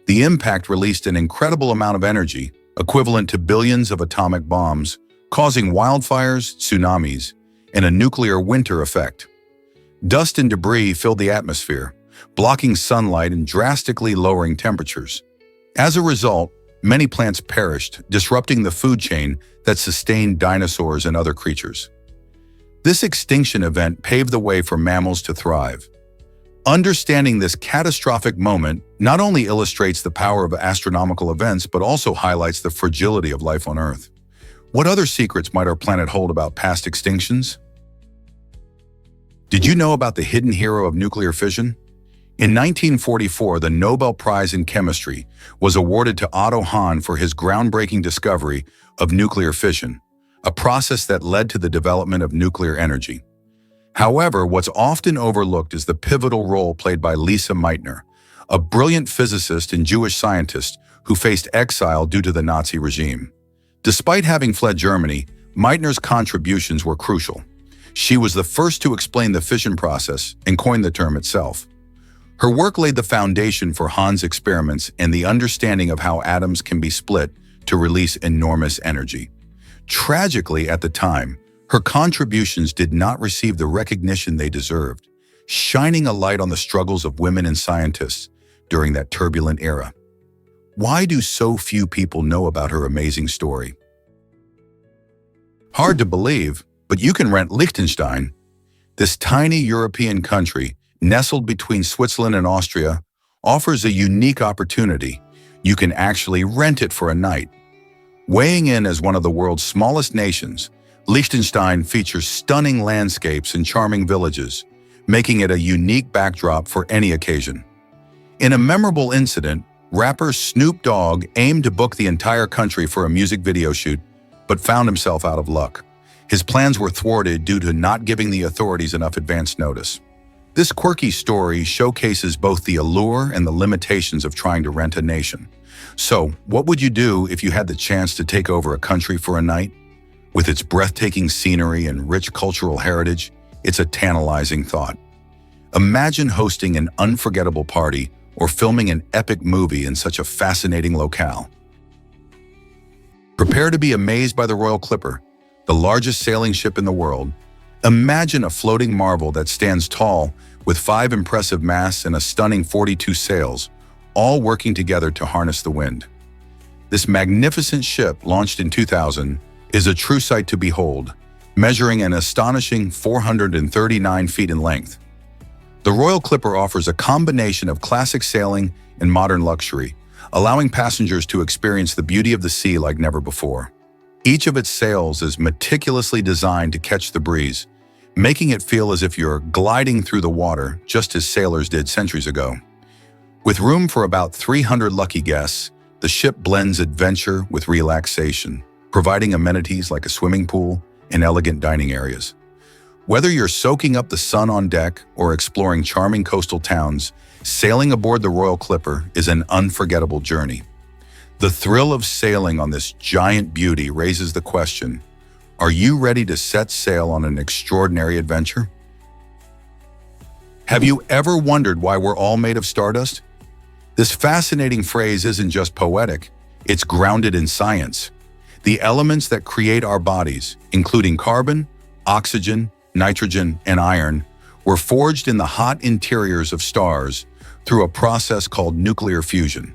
The impact released an incredible amount of energy, equivalent to billions of atomic bombs, causing wildfires, tsunamis, and a nuclear winter effect. Dust and debris filled the atmosphere, blocking sunlight and drastically lowering temperatures. As a result, many plants perished, disrupting the food chain that sustained dinosaurs and other creatures. This extinction event paved the way for mammals to thrive. Understanding this catastrophic moment not only illustrates the power of astronomical events, but also highlights the fragility of life on Earth. What other secrets might our planet hold about past extinctions? Did you know about the hidden hero of nuclear fission? In 1944, the Nobel Prize in Chemistry was awarded to Otto Hahn for his groundbreaking discovery of nuclear fission, a process that led to the development of nuclear energy. However, what's often overlooked is the pivotal role played by Lise Meitner, a brilliant physicist and Jewish scientist who faced exile due to the Nazi regime. Despite having fled Germany, Meitner's contributions were crucial. She was the first to explain the fission process and coined the term itself. Her work laid the foundation for Hahn's experiments and the understanding of how atoms can be split to release enormous energy. Tragically, at the time, her contributions did not receive the recognition they deserved, shining a light on the struggles of women and scientists during that turbulent era. Why do so few people know about her amazing story? Hard to believe, but you can rent Liechtenstein. This tiny European country, nestled between Switzerland and Austria, offers a unique opportunity. You can actually rent it for a night. Weighing in as one of the world's smallest nations, Liechtenstein features stunning landscapes and charming villages, making it a unique backdrop for any occasion. In a memorable incident, rapper Snoop Dogg aimed to book the entire country for a music video shoot, but found himself out of luck. His plans were thwarted due to not giving the authorities enough advance notice. This quirky story showcases both the allure and the limitations of trying to rent a nation. So, what would you do if you had the chance to take over a country for a night? With its breathtaking scenery and rich cultural heritage, it's a tantalizing thought. Imagine hosting an unforgettable party or filming an epic movie in such a fascinating locale. Prepare to be amazed by the Royal Clipper, the largest sailing ship in the world. Imagine a floating marvel that stands tall with 5 impressive masts and a stunning 42 sails, all working together to harness the wind. This magnificent ship, launched in 2000, is a true sight to behold, measuring an astonishing 439 feet in length. The Royal Clipper offers a combination of classic sailing and modern luxury, allowing passengers to experience the beauty of the sea like never before. Each of its sails is meticulously designed to catch the breeze, making it feel as if you're gliding through the water, just as sailors did centuries ago. With room for about 300 lucky guests, the ship blends adventure with relaxation, providing amenities like a swimming pool and elegant dining areas. Whether you're soaking up the sun on deck or exploring charming coastal towns, sailing aboard the Royal Clipper is an unforgettable journey. The thrill of sailing on this giant beauty raises the question, are you ready to set sail on an extraordinary adventure? Have you ever wondered why we're all made of stardust? This fascinating phrase isn't just poetic, it's grounded in science. The elements that create our bodies, including carbon, oxygen, nitrogen, and iron, were forged in the hot interiors of stars through a process called nuclear fusion.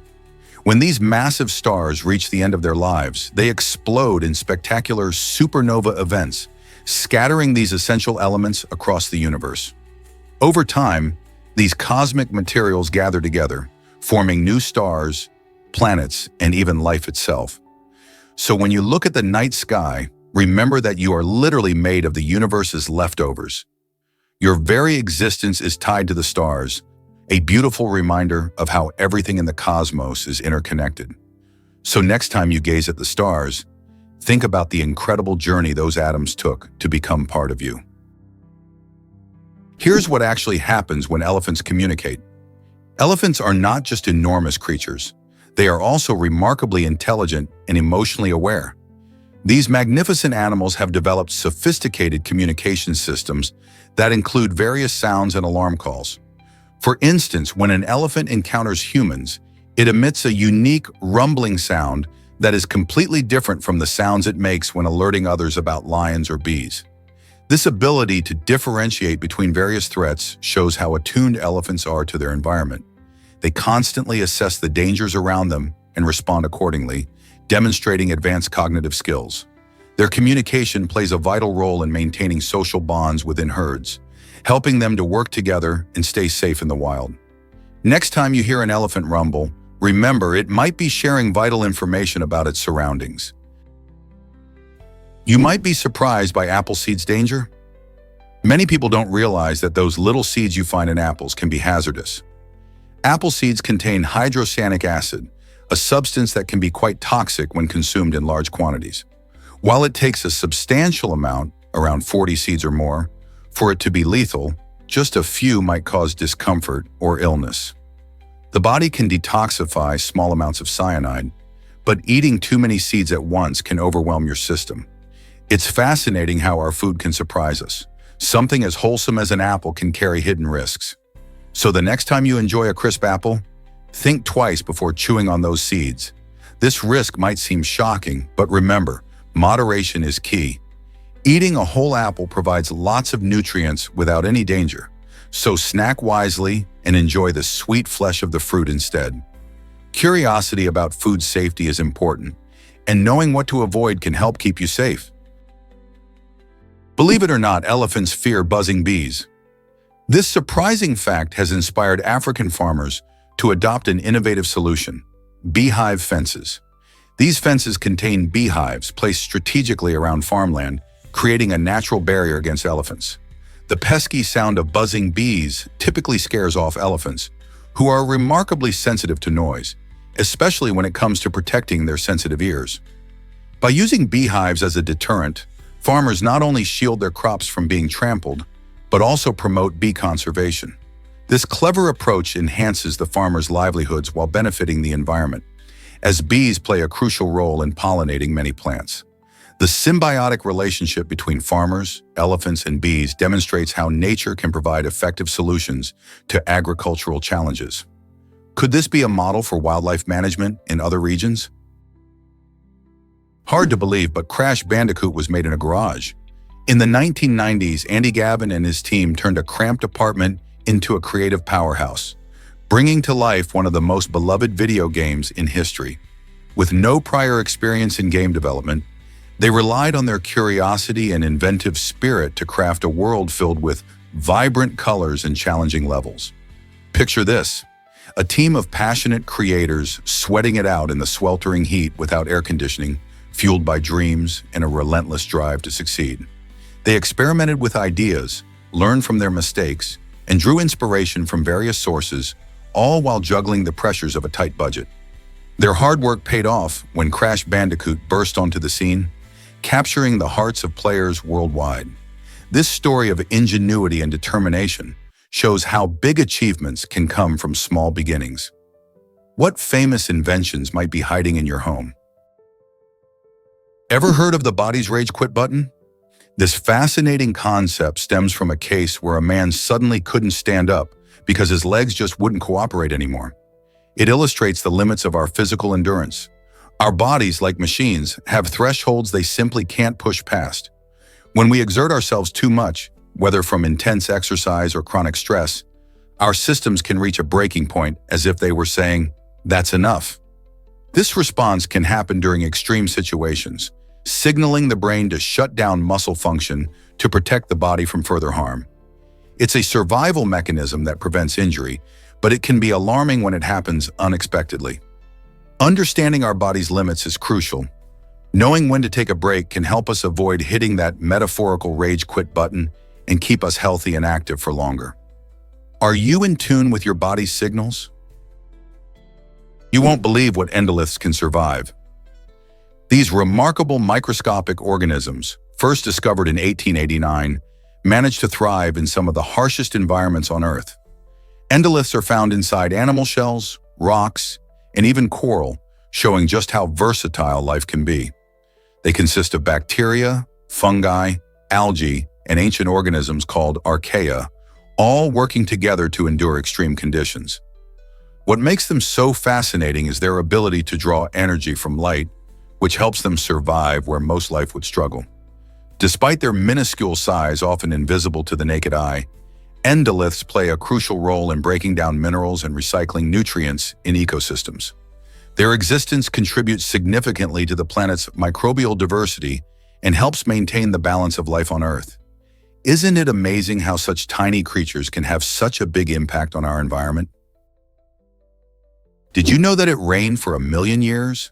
When these massive stars reach the end of their lives, they explode in spectacular supernova events, scattering these essential elements across the universe. Over time, these cosmic materials gather together, forming new stars, planets, and even life itself. So when you look at the night sky, remember that you are literally made of the universe's leftovers. Your very existence is tied to the stars, a beautiful reminder of how everything in the cosmos is interconnected. So next time you gaze at the stars, think about the incredible journey those atoms took to become part of you. Here's what actually happens when elephants communicate. Elephants are not just enormous creatures. They are also remarkably intelligent and emotionally aware. These magnificent animals have developed sophisticated communication systems that include various sounds and alarm calls. For instance, when an elephant encounters humans, it emits a unique rumbling sound that is completely different from the sounds it makes when alerting others about lions or bees. This ability to differentiate between various threats shows how attuned elephants are to their environment. They constantly assess the dangers around them and respond accordingly, demonstrating advanced cognitive skills. Their communication plays a vital role in maintaining social bonds within herds, helping them to work together and stay safe in the wild. Next time you hear an elephant rumble, remember it might be sharing vital information about its surroundings. You might be surprised by apple seeds' danger. Many people don't realize that those little seeds you find in apples can be hazardous. Apple seeds contain hydrocyanic acid, a substance that can be quite toxic when consumed in large quantities. While it takes a substantial amount, around 40 seeds or more, for it to be lethal, just a few might cause discomfort or illness. The body can detoxify small amounts of cyanide, but eating too many seeds at once can overwhelm your system. It's fascinating how our food can surprise us. Something as wholesome as an apple can carry hidden risks. So the next time you enjoy a crisp apple, think twice before chewing on those seeds. This risk might seem shocking, but remember, moderation is key. Eating a whole apple provides lots of nutrients without any danger, so snack wisely and enjoy the sweet flesh of the fruit instead. Curiosity about food safety is important, and knowing what to avoid can help keep you safe. Believe it or not, elephants fear buzzing bees. This surprising fact has inspired African farmers to adopt an innovative solution: beehive fences. These fences contain beehives placed strategically around farmland, creating a natural barrier against elephants. The pesky sound of buzzing bees typically scares off elephants, who are remarkably sensitive to noise, especially when it comes to protecting their sensitive ears. By using beehives as a deterrent, farmers not only shield their crops from being trampled, but also promote bee conservation. This clever approach enhances the farmers' livelihoods while benefiting the environment, as bees play a crucial role in pollinating many plants. The symbiotic relationship between farmers, elephants, and bees demonstrates how nature can provide effective solutions to agricultural challenges. Could this be a model for wildlife management in other regions? Hard to believe, but Crash Bandicoot was made in a garage. In the 1990s, Andy Gavin and his team turned a cramped apartment into a creative powerhouse, bringing to life one of the most beloved video games in history. With no prior experience in game development, they relied on their curiosity and inventive spirit to craft a world filled with vibrant colors and challenging levels. Picture this: a team of passionate creators sweating it out in the sweltering heat without air conditioning, fueled by dreams and a relentless drive to succeed. They experimented with ideas, learned from their mistakes, and drew inspiration from various sources, all while juggling the pressures of a tight budget. Their hard work paid off when Crash Bandicoot burst onto the scene, capturing the hearts of players worldwide. This story of ingenuity and determination shows how big achievements can come from small beginnings. What famous inventions might be hiding in your home? Ever heard of the body's rage quit button? This fascinating concept stems from a case where a man suddenly couldn't stand up because his legs just wouldn't cooperate anymore. It illustrates the limits of our physical endurance. Our bodies, like machines, have thresholds they simply can't push past. When we exert ourselves too much, whether from intense exercise or chronic stress, our systems can reach a breaking point, as if they were saying, "That's enough." This response can happen during extreme situations, signaling the brain to shut down muscle function to protect the body from further harm. It's a survival mechanism that prevents injury, but it can be alarming when it happens unexpectedly. Understanding our body's limits is crucial. Knowing when to take a break can help us avoid hitting that metaphorical rage quit button and keep us healthy and active for longer. Are you in tune with your body's signals? You won't believe what endoliths can survive. These remarkable microscopic organisms, first discovered in 1889, manage to thrive in some of the harshest environments on Earth. Endoliths are found inside animal shells, rocks, and even coral, showing just how versatile life can be. They consist of bacteria, fungi, algae, and ancient organisms called archaea, all working together to endure extreme conditions. What makes them so fascinating is their ability to draw energy from light, which helps them survive where most life would struggle. Despite their minuscule size, often invisible to the naked eye, endoliths play a crucial role in breaking down minerals and recycling nutrients in ecosystems. Their existence contributes significantly to the planet's microbial diversity and helps maintain the balance of life on Earth. Isn't it amazing how such tiny creatures can have such a big impact on our environment? Did you know that it rained for 1 million years?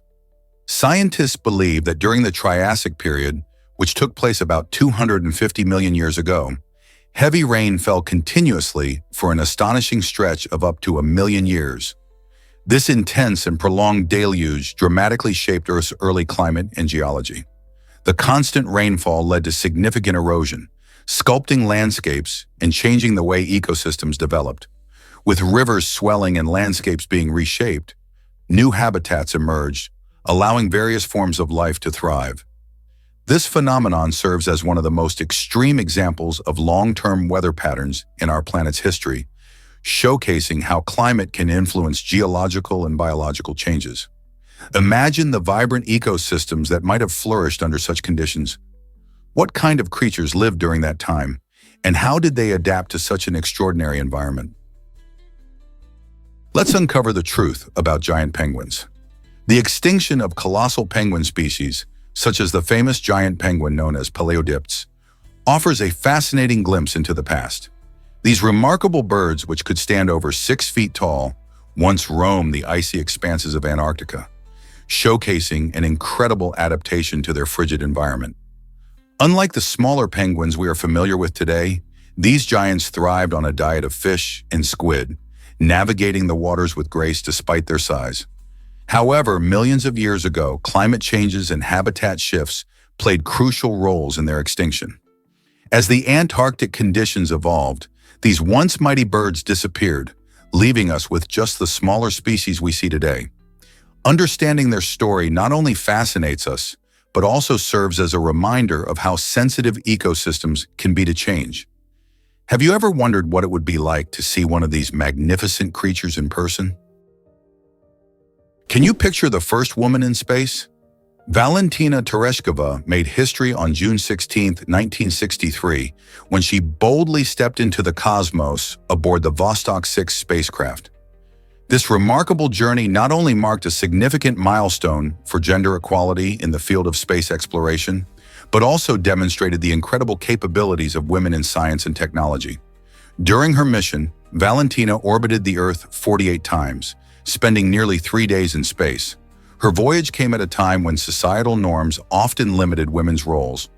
Scientists believe that during the Triassic period, which took place about 250 million years ago, heavy rain fell continuously for an astonishing stretch of up to 1 million years. This intense and prolonged deluge dramatically shaped Earth's early climate and geology. The constant rainfall led to significant erosion, sculpting landscapes and changing the way ecosystems developed. With rivers swelling and landscapes being reshaped, new habitats emerged, allowing various forms of life to thrive. This phenomenon serves as one of the most extreme examples of long-term weather patterns in our planet's history, showcasing how climate can influence geological and biological changes. Imagine the vibrant ecosystems that might have flourished under such conditions. What kind of creatures lived during that time, and how did they adapt to such an extraordinary environment? Let's uncover the truth about giant penguins. The extinction of colossal penguin species, such as the famous giant penguin known as Paleodiptes, offers a fascinating glimpse into the past. These remarkable birds, which could stand over 6 feet tall, once roamed the icy expanses of Antarctica, showcasing an incredible adaptation to their frigid environment. Unlike the smaller penguins we are familiar with today, these giants thrived on a diet of fish and squid, navigating the waters with grace despite their size. However, millions of years ago, climate changes and habitat shifts played crucial roles in their extinction. As the Antarctic conditions evolved, these once mighty birds disappeared, leaving us with just the smaller species we see today. Understanding their story not only fascinates us, but also serves as a reminder of how sensitive ecosystems can be to change. Have you ever wondered what it would be like to see one of these magnificent creatures in person? Can you picture the first woman in space? Valentina Tereshkova made history on June 16, 1963, when she boldly stepped into the cosmos aboard the Vostok 6 spacecraft. This remarkable journey not only marked a significant milestone for gender equality in the field of space exploration, but also demonstrated the incredible capabilities of women in science and technology. During her mission, Valentina orbited the Earth 48 times, spending nearly 3 days in space. Her voyage came at a time when societal norms often limited women's roles,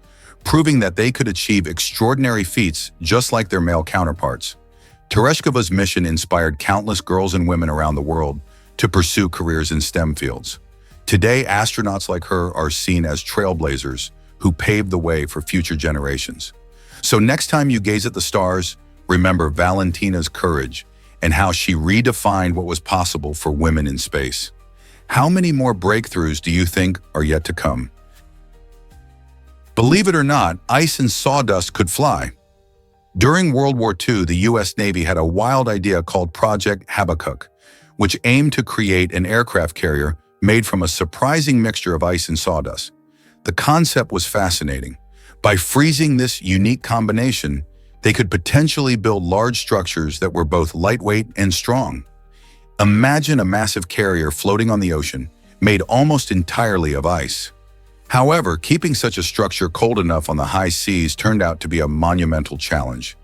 proving that they could achieve extraordinary feats just like their male counterparts. Tereshkova's mission inspired countless girls and women around the world to pursue careers in STEM fields. Today, astronauts like her are seen as trailblazers who paved the way for future generations. So next time you gaze at the stars, remember Valentina's courage and how she redefined what was possible for women in space. How many more breakthroughs do you think are yet to come? Believe it or not, ice and sawdust could fly. During World War II, the U.S. Navy had a wild idea called Project Habakkuk, which aimed to create an aircraft carrier made from a surprising mixture of ice and sawdust. The concept was fascinating. By freezing this unique combination, they could potentially build large structures that were both lightweight and strong. Imagine a massive carrier floating on the ocean, made almost entirely of ice. However, keeping such a structure cold enough on the high seas turned out to be a monumental challenge.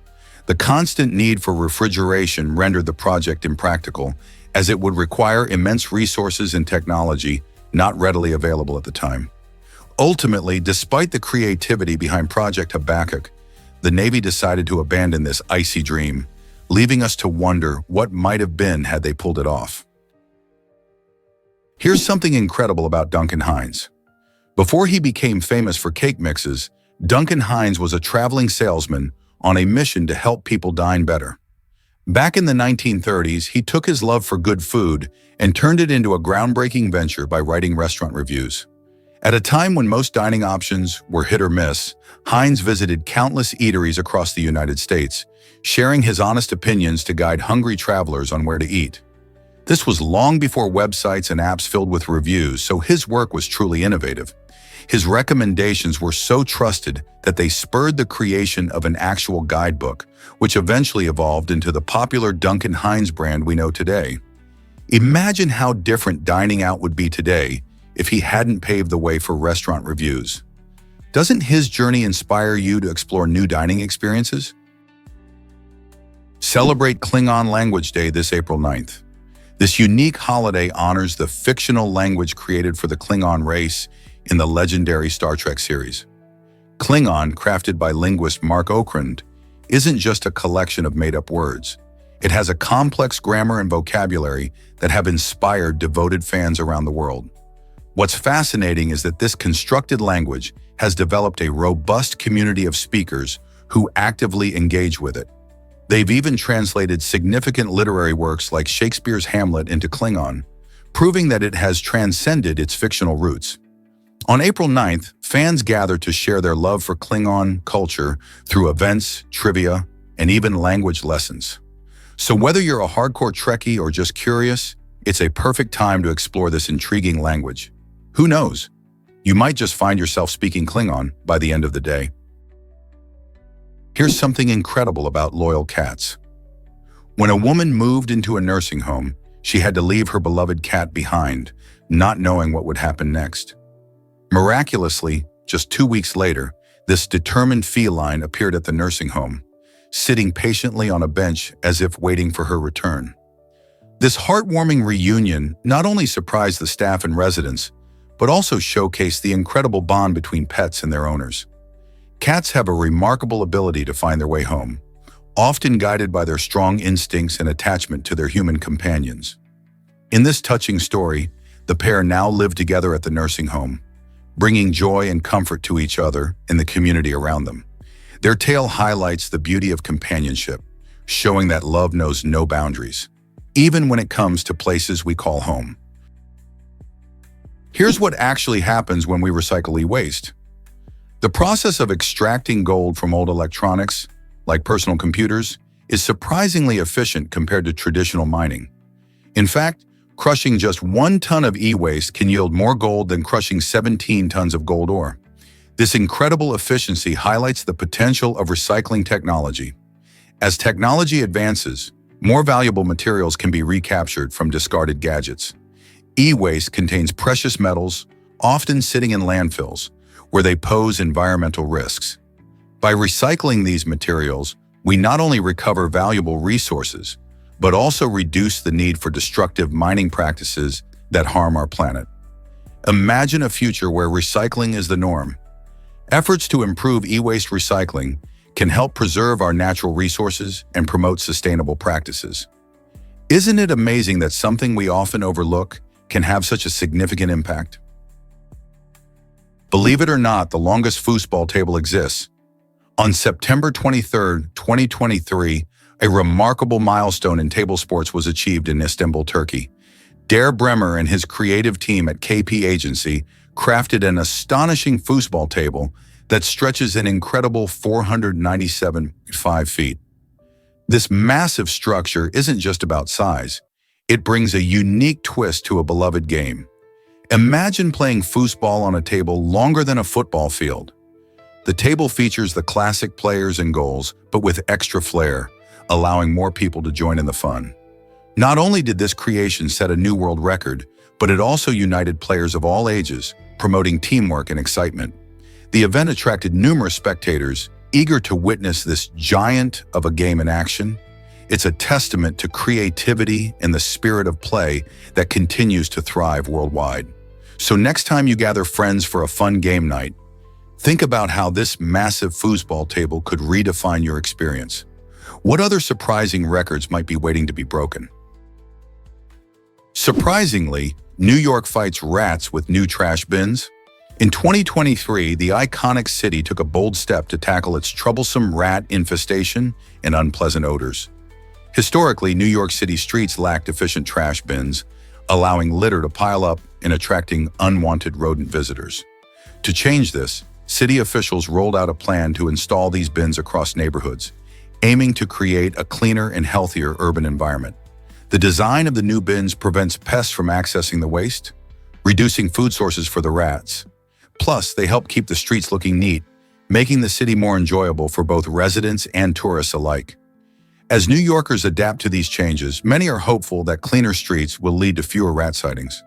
The constant need for refrigeration rendered the project impractical, as it would require immense resources and technology not readily available at the time. Ultimately, despite the creativity behind Project Habakkuk, the Navy decided to abandon this icy dream, leaving us to wonder what might have been had they pulled it off. Here's something incredible about Duncan Hines. Before he became famous for cake mixes, Duncan Hines was a traveling salesman on a mission to help people dine better. Back in the 1930s, he took his love for good food and turned it into a groundbreaking venture by writing restaurant reviews. At a time when most dining options were hit or miss, Hines visited countless eateries across the United States, sharing his honest opinions to guide hungry travelers on where to eat. This was long before websites and apps filled with reviews, so his work was truly innovative. His recommendations were so trusted that they spurred the creation of an actual guidebook, which eventually evolved into the popular Duncan Hines brand we know today. Imagine how different dining out would be today if he hadn't paved the way for restaurant reviews. Doesn't his journey inspire you to explore new dining experiences? Celebrate Klingon Language Day this April 9th. This unique holiday honors the fictional language created for the Klingon race in the legendary Star Trek series. Klingon, crafted by linguist Mark Okrand, isn't just a collection of made-up words. It has a complex grammar and vocabulary that have inspired devoted fans around the world. What's fascinating is that this constructed language has developed a robust community of speakers who actively engage with it. They've even translated significant literary works like Shakespeare's Hamlet into Klingon, proving that it has transcended its fictional roots. On April 9th, fans gather to share their love for Klingon culture through events, trivia, and even language lessons. So whether you're a hardcore Trekkie or just curious, it's a perfect time to explore this intriguing language. Who knows? You might just find yourself speaking Klingon by the end of the day. Here's something incredible about loyal cats. When a woman moved into a nursing home, she had to leave her beloved cat behind, not knowing what would happen next. Miraculously, just 2 weeks later, this determined feline appeared at the nursing home, sitting patiently on a bench as if waiting for her return. This heartwarming reunion not only surprised the staff and residents, but also showcased the incredible bond between pets and their owners. Cats have a remarkable ability to find their way home, often guided by their strong instincts and attachment to their human companions. In this touching story, the pair now live together at the nursing home, bringing joy and comfort to each other and the community around them. Their tale highlights the beauty of companionship, showing that love knows no boundaries, even when it comes to places we call home. Here's what actually happens when we recycle e-waste. The process of extracting gold from old electronics, like personal computers, is surprisingly efficient compared to traditional mining. In fact, crushing just 1 ton of e-waste can yield more gold than crushing 17 tons of gold ore. This incredible efficiency highlights the potential of recycling technology. As technology advances, more valuable materials can be recaptured from discarded gadgets. E-waste contains precious metals, often sitting in landfills, where they pose environmental risks. By recycling these materials, we not only recover valuable resources, but also reduce the need for destructive mining practices that harm our planet. Imagine a future where recycling is the norm. Efforts to improve e-waste recycling can help preserve our natural resources and promote sustainable practices. Isn't it amazing that something we often overlook can have such a significant impact? Believe it or not, the longest foosball table exists. On September 23, 2023, a remarkable milestone in table sports was achieved in Istanbul, Turkey. Der Bremer and his creative team at KP Agency crafted an astonishing foosball table that stretches an incredible 497.5 feet. This massive structure isn't just about size. It brings a unique twist to a beloved game. Imagine playing foosball on a table longer than a football field. The table features the classic players and goals, but with extra flair, allowing more people to join in the fun. Not only did this creation set a new world record, but it also united players of all ages, promoting teamwork and excitement. The event attracted numerous spectators, eager to witness this giant of a game in action. It's a testament to creativity and the spirit of play that continues to thrive worldwide. So next time you gather friends for a fun game night, think about how this massive foosball table could redefine your experience. What other surprising records might be waiting to be broken? Surprisingly, New York fights rats with new trash bins. In 2023, the iconic city took a bold step to tackle its troublesome rat infestation and unpleasant odors. Historically, New York City streets lacked efficient trash bins, allowing litter to pile up and attracting unwanted rodent visitors. To change this, city officials rolled out a plan to install these bins across neighborhoods, aiming to create a cleaner and healthier urban environment. The design of the new bins prevents pests from accessing the waste, reducing food sources for the rats. Plus, they help keep the streets looking neat, making the city more enjoyable for both residents and tourists alike. As New Yorkers adapt to these changes, many are hopeful that cleaner streets will lead to fewer rat sightings.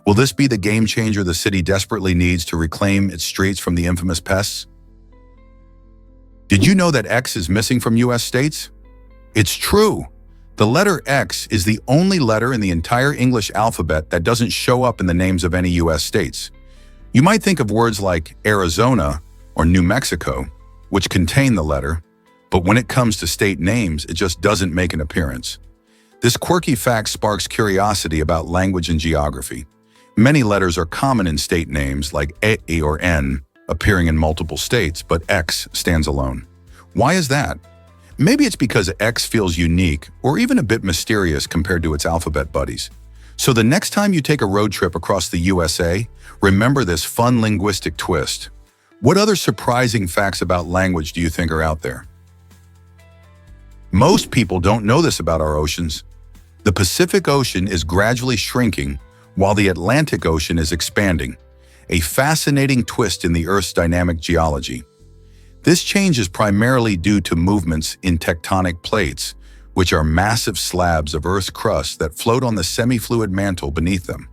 Will this be the game changer the city desperately needs to reclaim its streets from the infamous pests? Did you know that X is missing from U.S. states? It's true. The letter X is the only letter in the entire English alphabet that doesn't show up in the names of any U.S. states. You might think of words like Arizona or New Mexico, which contain the letter, but when it comes to state names, it just doesn't make an appearance. This quirky fact sparks curiosity about language and geography. Many letters are common in state names like E or N, appearing in multiple states, but X stands alone. Why is that? Maybe it's because X feels unique or even a bit mysterious compared to its alphabet buddies. So the next time you take a road trip across the USA, remember this fun linguistic twist. What other surprising facts about language do you think are out there? Most people don't know this about our oceans. The Pacific Ocean is gradually shrinking while the Atlantic Ocean is expanding, a fascinating twist in the Earth's dynamic geology. This change is primarily due to movements in tectonic plates, which are massive slabs of Earth's crust that float on the semi-fluid mantle beneath them.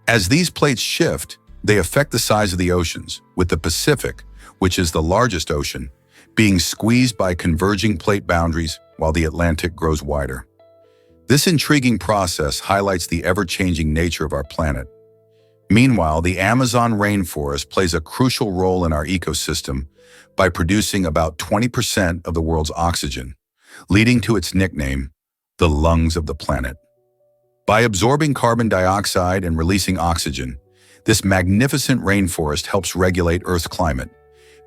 As these plates shift, they affect the size of the oceans, with the Pacific, which is the largest ocean, being squeezed by converging plate boundaries while the Atlantic grows wider. This intriguing process highlights the ever-changing nature of our planet. Meanwhile, the Amazon rainforest plays a crucial role in our ecosystem by producing about 20% of the world's oxygen, leading to its nickname, the lungs of the planet. By absorbing carbon dioxide and releasing oxygen, this magnificent rainforest helps regulate Earth's climate,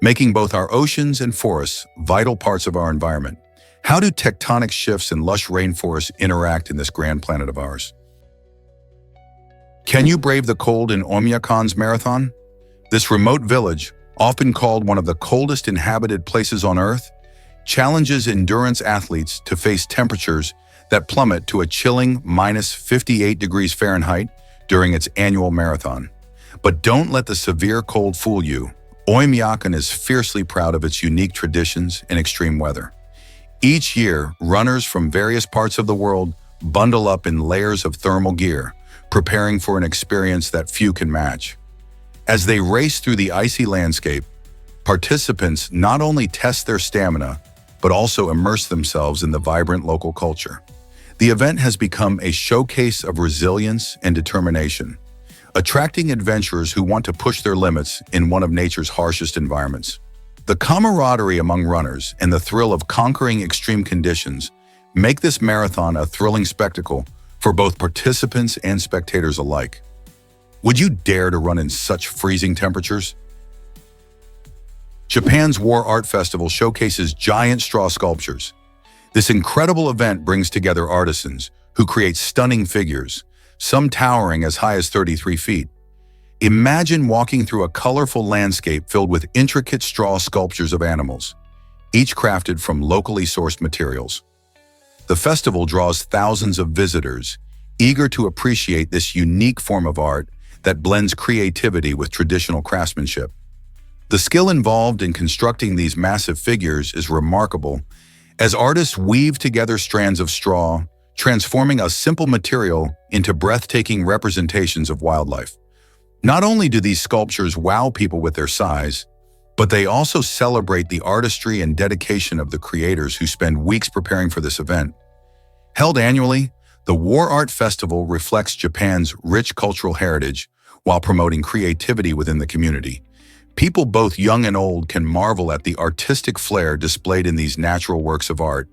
making both our oceans and forests vital parts of our environment. How do tectonic shifts and lush rainforests interact in this grand planet of ours? Can you brave the cold in Oymyakon's marathon? This remote village, often called one of the coldest inhabited places on Earth, challenges endurance athletes to face temperatures that plummet to a chilling -58 degrees Fahrenheit during its annual marathon. But don't let the severe cold fool you. Oymyakon is fiercely proud of its unique traditions and extreme weather. Each year, runners from various parts of the world bundle up in layers of thermal gear, preparing for an experience that few can match. As they race through the icy landscape, participants not only test their stamina, but also immerse themselves in the vibrant local culture. The event has become a showcase of resilience and determination, attracting adventurers who want to push their limits in one of nature's harshest environments. The camaraderie among runners and the thrill of conquering extreme conditions make this marathon a thrilling spectacle for both participants and spectators alike. Would you dare to run in such freezing temperatures? Japan's War Art Festival showcases giant straw sculptures. This incredible event brings together artisans who create stunning figures, some towering as high as 33 feet. Imagine walking through a colorful landscape filled with intricate straw sculptures of animals, each crafted from locally sourced materials. The festival draws thousands of visitors, eager to appreciate this unique form of art that blends creativity with traditional craftsmanship. The skill involved in constructing these massive figures is remarkable, as artists weave together strands of straw, transforming a simple material into breathtaking representations of wildlife. Not only do these sculptures wow people with their size, but they also celebrate the artistry and dedication of the creators who spend weeks preparing for this event. Held annually, the War Art Festival reflects Japan's rich cultural heritage while promoting creativity within the community. People both young and old can marvel at the artistic flair displayed in these natural works of art,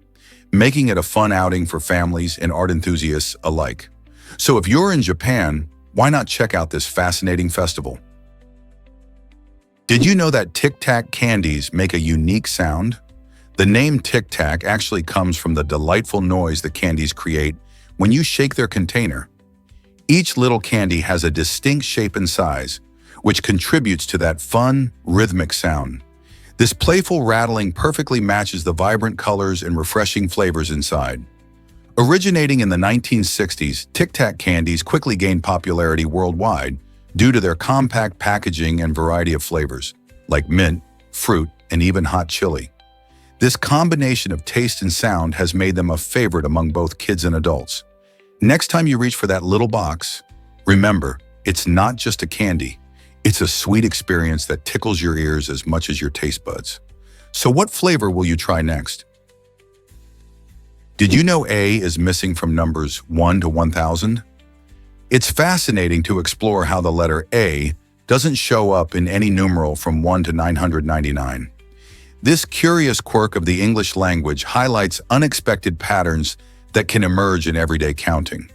making it a fun outing for families and art enthusiasts alike. So if you're in Japan, why not check out this fascinating festival? Did you know that Tic Tac candies make a unique sound? The name Tic Tac actually comes from the delightful noise the candies create when you shake their container. Each little candy has a distinct shape and size, which contributes to that fun, rhythmic sound. This playful rattling perfectly matches the vibrant colors and refreshing flavors inside. Originating in the 1960s, Tic Tac candies quickly gained popularity worldwide due to their compact packaging and variety of flavors, like mint, fruit, and even hot chili. This combination of taste and sound has made them a favorite among both kids and adults. Next time you reach for that little box, remember, it's not just a candy. It's a sweet experience that tickles your ears as much as your taste buds. So what flavor will you try next? Did you know A is missing from numbers 1 to 1,000? It's fascinating to explore how the letter A doesn't show up in any numeral from 1 to 999. This curious quirk of the English language highlights unexpected patterns that can emerge in everyday counting.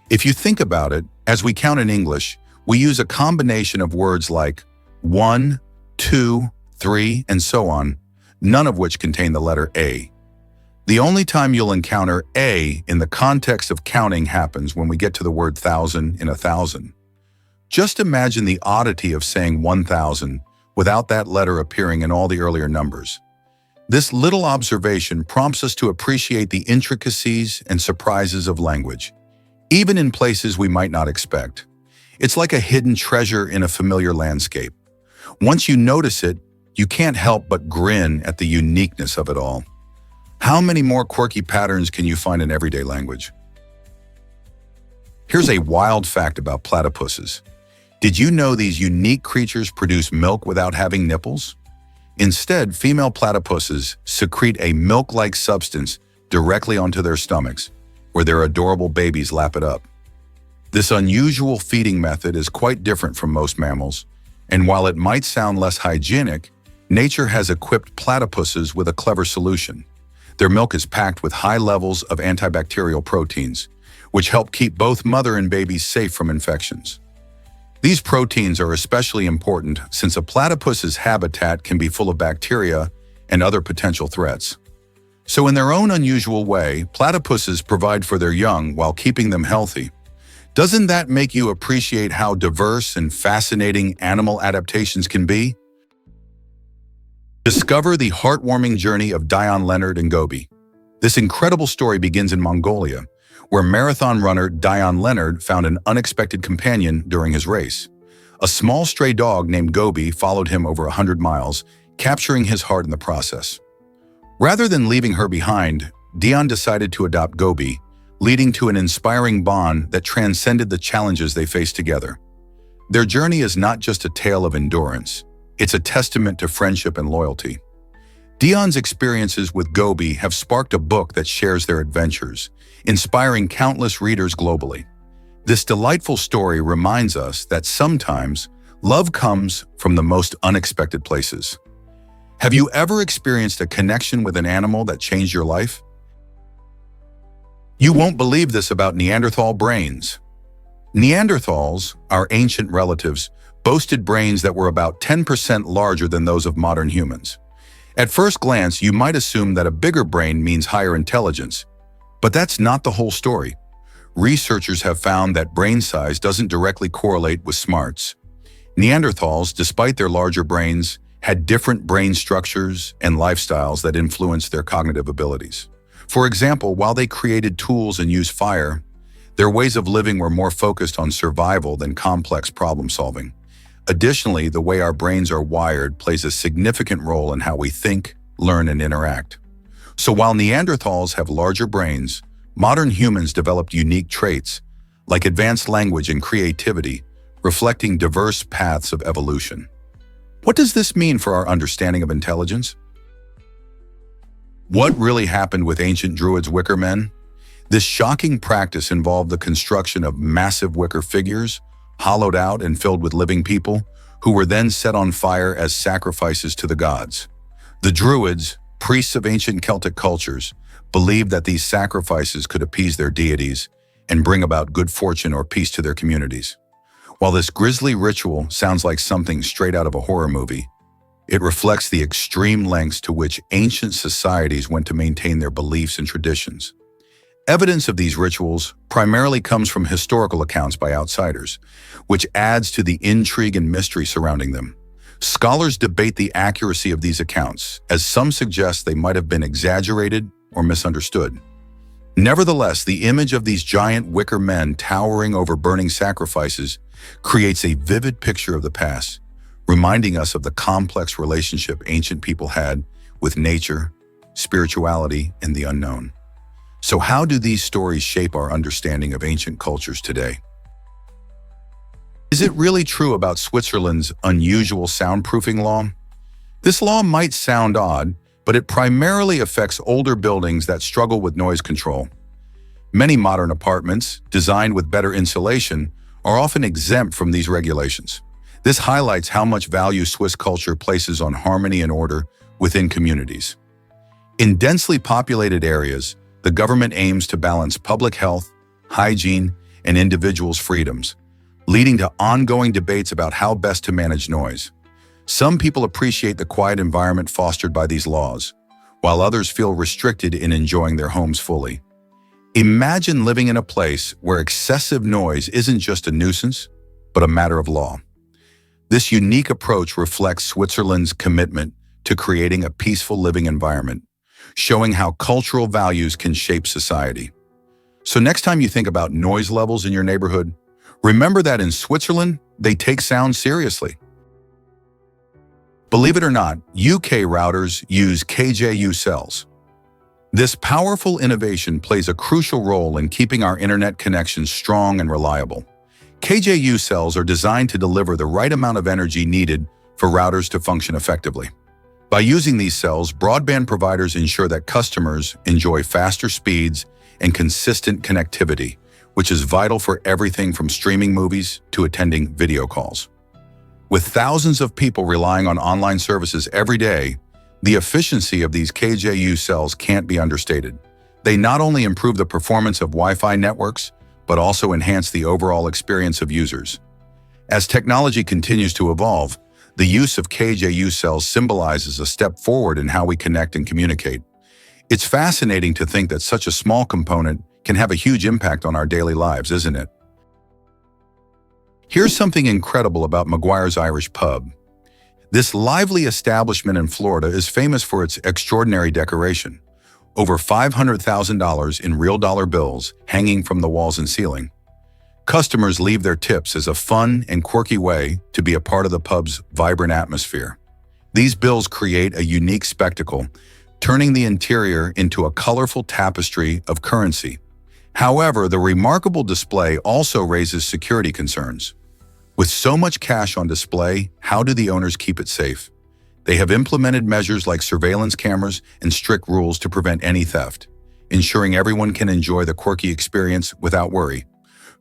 If you think about it, as we count in English, we use a combination of words like 1, 2, 3, and so on, none of which contain the letter A. The only time you'll encounter A in the context of counting happens when we get to the word thousand in 1,000. Just imagine the oddity of saying 1,000 without that letter appearing in all the earlier numbers. This little observation prompts us to appreciate the intricacies and surprises of language, even in places we might not expect. It's like a hidden treasure in a familiar landscape. Once you notice it, you can't help but grin at the uniqueness of it all. How many more quirky patterns can you find in everyday language? Here's a wild fact about platypuses. Did you know these unique creatures produce milk without having nipples? Instead, female platypuses secrete a milk-like substance directly onto their stomachs, where their adorable babies lap it up. This unusual feeding method is quite different from most mammals, and while it might sound less hygienic, nature has equipped platypuses with a clever solution. Their milk is packed with high levels of antibacterial proteins, which help keep both mother and babies safe from infections. These proteins are especially important since a platypus's habitat can be full of bacteria and other potential threats. So in their own unusual way, platypuses provide for their young while keeping them healthy. Doesn't that make you appreciate how diverse and fascinating animal adaptations can be? Discover the heartwarming journey of Dion Leonard and Gobi. This incredible story begins in Mongolia, where marathon runner Dion Leonard found an unexpected companion during his race. A small stray dog named Gobi followed him over 100 miles, capturing his heart in the process. Rather than leaving her behind, Dion decided to adopt Gobi, leading to an inspiring bond that transcended the challenges they faced together. Their journey is not just a tale of endurance, it's a testament to friendship and loyalty. Dion's experiences with Gobi have sparked a book that shares their adventures, inspiring countless readers globally. This delightful story reminds us that sometimes love comes from the most unexpected places. Have you ever experienced a connection with an animal that changed your life? You won't believe this about Neanderthal brains. Neanderthals, our ancient relatives, boasted brains that were about 10% larger than those of modern humans. At first glance, you might assume that a bigger brain means higher intelligence, but that's not the whole story. Researchers have found that brain size doesn't directly correlate with smarts. Neanderthals, despite their larger brains, had different brain structures and lifestyles that influenced their cognitive abilities. For example, while they created tools and used fire, their ways of living were more focused on survival than complex problem solving. Additionally, the way our brains are wired plays a significant role in how we think, learn, and interact. So while Neanderthals have larger brains, modern humans developed unique traits, like advanced language and creativity, reflecting diverse paths of evolution. What does this mean for our understanding of intelligence? What really happened with ancient Druids' wicker men? This shocking practice involved the construction of massive wicker figures, hollowed out and filled with living people, who were then set on fire as sacrifices to the gods. The Druids, priests of ancient Celtic cultures, believed that these sacrifices could appease their deities and bring about good fortune or peace to their communities. While this grisly ritual sounds like something straight out of a horror movie, it reflects the extreme lengths to which ancient societies went to maintain their beliefs and traditions. Evidence of these rituals primarily comes from historical accounts by outsiders, which adds to the intrigue and mystery surrounding them. Scholars debate the accuracy of these accounts, as some suggest they might have been exaggerated or misunderstood. Nevertheless, the image of these giant wicker men towering over burning sacrifices creates a vivid picture of the past, reminding us of the complex relationship ancient people had with nature, spirituality, and the unknown. So how do these stories shape our understanding of ancient cultures today? Is it really true about Switzerland's unusual soundproofing law? This law might sound odd, but it primarily affects older buildings that struggle with noise control. Many modern apartments, designed with better insulation, are often exempt from these regulations. This highlights how much value Swiss culture places on harmony and order within communities. In densely populated areas, the government aims to balance public health, hygiene, and individuals' freedoms, leading to ongoing debates about how best to manage noise. Some people appreciate the quiet environment fostered by these laws, while others feel restricted in enjoying their homes fully. Imagine living in a place where excessive noise isn't just a nuisance, but a matter of law. This unique approach reflects Switzerland's commitment to creating a peaceful living environment, showing how cultural values can shape society. So next time you think about noise levels in your neighborhood, remember that in Switzerland, they take sound seriously. Believe it or not, UK routers use KJU cells. This powerful innovation plays a crucial role in keeping our internet connections strong and reliable. KJU cells are designed to deliver the right amount of energy needed for routers to function effectively. By using these cells, broadband providers ensure that customers enjoy faster speeds and consistent connectivity, which is vital for everything from streaming movies to attending video calls. With thousands of people relying on online services every day, the efficiency of these KJU cells can't be understated. They not only improve the performance of Wi-Fi networks, but also enhance the overall experience of users. As technology continues to evolve, the use of KJU cells symbolizes a step forward in how we connect and communicate. It's fascinating to think that such a small component can have a huge impact on our daily lives, isn't it? Here's something incredible about Maguire's Irish Pub. This lively establishment in Florida is famous for its extraordinary decoration. Over $500,000 in real dollar bills hanging from the walls and ceiling. Customers leave their tips as a fun and quirky way to be a part of the pub's vibrant atmosphere. These bills create a unique spectacle, turning the interior into a colorful tapestry of currency. However, the remarkable display also raises security concerns. With so much cash on display, how do the owners keep it safe? They have implemented measures like surveillance cameras and strict rules to prevent any theft, ensuring everyone can enjoy the quirky experience without worry.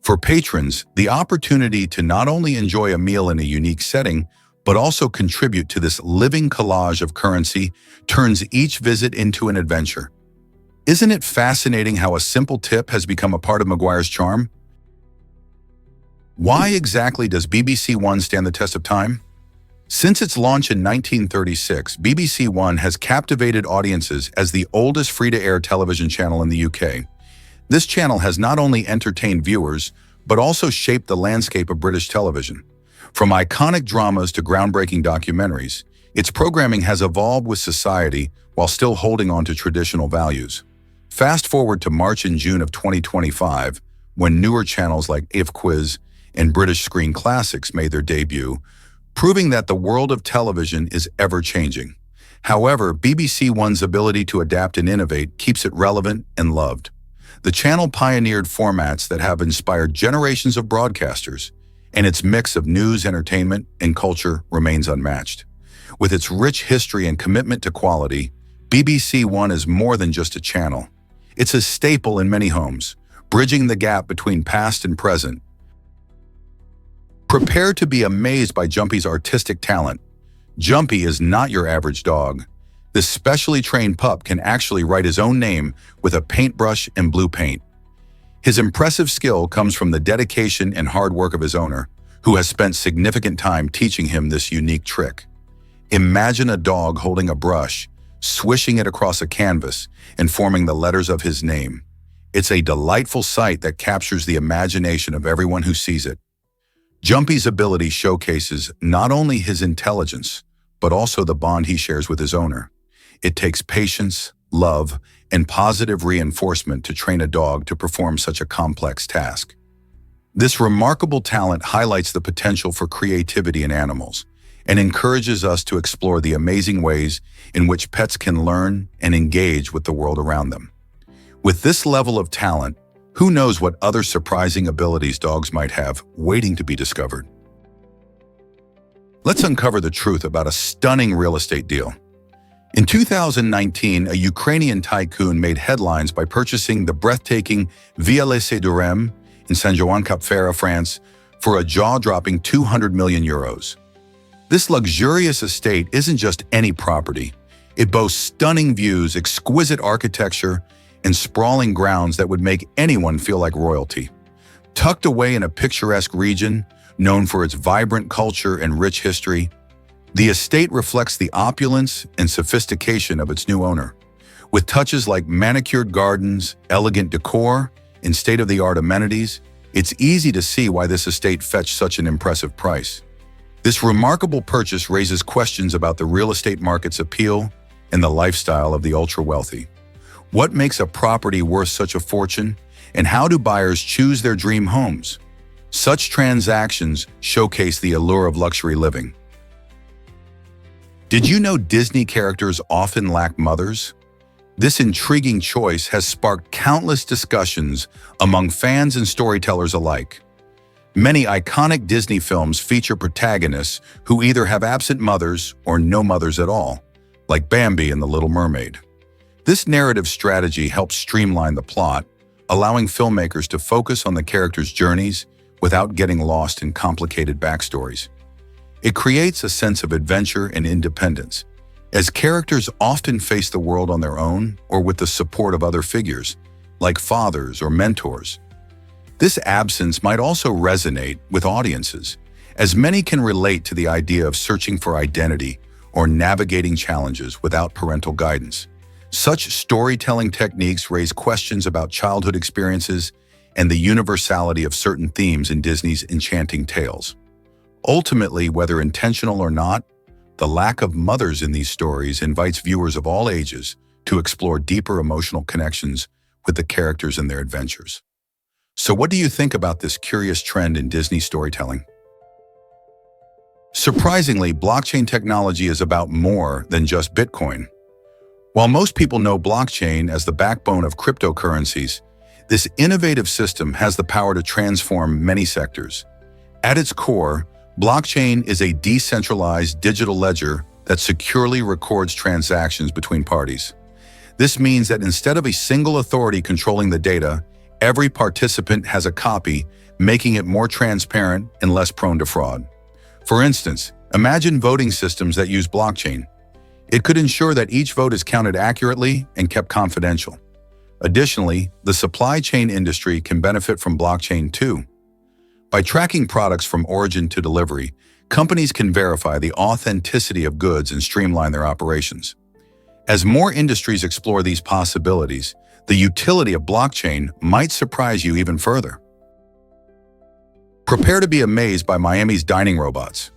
For patrons, the opportunity to not only enjoy a meal in a unique setting, but also contribute to this living collage of currency turns each visit into an adventure. Isn't it fascinating how a simple tip has become a part of Maguire's charm? Why exactly does BBC One stand the test of time? Since its launch in 1936, BBC One has captivated audiences as the oldest free-to-air television channel in the UK. This channel has not only entertained viewers, but also shaped the landscape of British television. From iconic dramas to groundbreaking documentaries, its programming has evolved with society while still holding on to traditional values. Fast forward to March and June of 2025, when newer channels like If Quiz and British Screen Classics made their debut, proving that the world of television is ever-changing. However, BBC One's ability to adapt and innovate keeps it relevant and loved. The channel pioneered formats that have inspired generations of broadcasters, and its mix of news, entertainment, and culture remains unmatched. With its rich history and commitment to quality, BBC One is more than just a channel. It's a staple in many homes, bridging the gap between past and present. Prepare to be amazed by Jumpy's artistic talent. Jumpy is not your average dog. This specially trained pup can actually write his own name with a paintbrush and blue paint. His impressive skill comes from the dedication and hard work of his owner, who has spent significant time teaching him this unique trick. Imagine a dog holding a brush, swishing it across a canvas, and forming the letters of his name. It's a delightful sight that captures the imagination of everyone who sees it. Jumpy's ability showcases not only his intelligence, but also the bond he shares with his owner. It takes patience, love, and positive reinforcement to train a dog to perform such a complex task. This remarkable talent highlights the potential for creativity in animals and encourages us to explore the amazing ways in which pets can learn and engage with the world around them. With this level of talent, who knows what other surprising abilities dogs might have waiting to be discovered? Let's uncover the truth about a stunning real estate deal. In 2019, a Ukrainian tycoon made headlines by purchasing the breathtaking Villa Laissée de Rem in Saint-Jean-Cap-Ferrat, France, for a jaw-dropping 200 million euros. This luxurious estate isn't just any property. It boasts stunning views, exquisite architecture, and sprawling grounds that would make anyone feel like royalty. Tucked away in a picturesque region, known for its vibrant culture and rich history, the estate reflects the opulence and sophistication of its new owner. With touches like manicured gardens, elegant decor, and state-of-the-art amenities, it's easy to see why this estate fetched such an impressive price. This remarkable purchase raises questions about the real estate market's appeal and the lifestyle of the ultra-wealthy. What makes a property worth such a fortune, and how do buyers choose their dream homes? Such transactions showcase the allure of luxury living. Did you know Disney characters often lack mothers? This intriguing choice has sparked countless discussions among fans and storytellers alike. Many iconic Disney films feature protagonists who either have absent mothers or no mothers at all, like Bambi in The Little Mermaid. This narrative strategy helps streamline the plot, allowing filmmakers to focus on the characters' journeys without getting lost in complicated backstories. It creates a sense of adventure and independence, as characters often face the world on their own or with the support of other figures, like fathers or mentors. This absence might also resonate with audiences, as many can relate to the idea of searching for identity or navigating challenges without parental guidance. Such storytelling techniques raise questions about childhood experiences and the universality of certain themes in Disney's enchanting tales. Ultimately, whether intentional or not, the lack of mothers in these stories invites viewers of all ages to explore deeper emotional connections with the characters and their adventures. So what do you think about this curious trend in Disney storytelling? Surprisingly, blockchain technology is about more than just Bitcoin. While most people know blockchain as the backbone of cryptocurrencies, this innovative system has the power to transform many sectors. At its core, blockchain is a decentralized digital ledger that securely records transactions between parties. This means that instead of a single authority controlling the data, every participant has a copy, making it more transparent and less prone to fraud. For instance, imagine voting systems that use blockchain. It could ensure that each vote is counted accurately and kept confidential. Additionally, the supply chain industry can benefit from blockchain too. By tracking products from origin to delivery, companies can verify the authenticity of goods and streamline their operations. As more industries explore these possibilities, the utility of blockchain might surprise you even further. Prepare to be amazed by Miami's dining robots.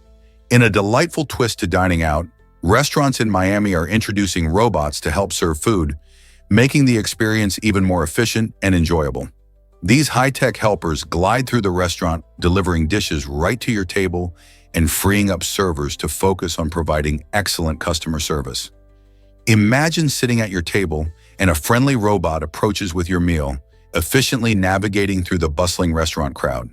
In a delightful twist to dining out, restaurants in Miami are introducing robots to help serve food, making the experience even more efficient and enjoyable. These high-tech helpers glide through the restaurant, delivering dishes right to your table and freeing up servers to focus on providing excellent customer service. Imagine sitting at your table and a friendly robot approaches with your meal, efficiently navigating through the bustling restaurant crowd.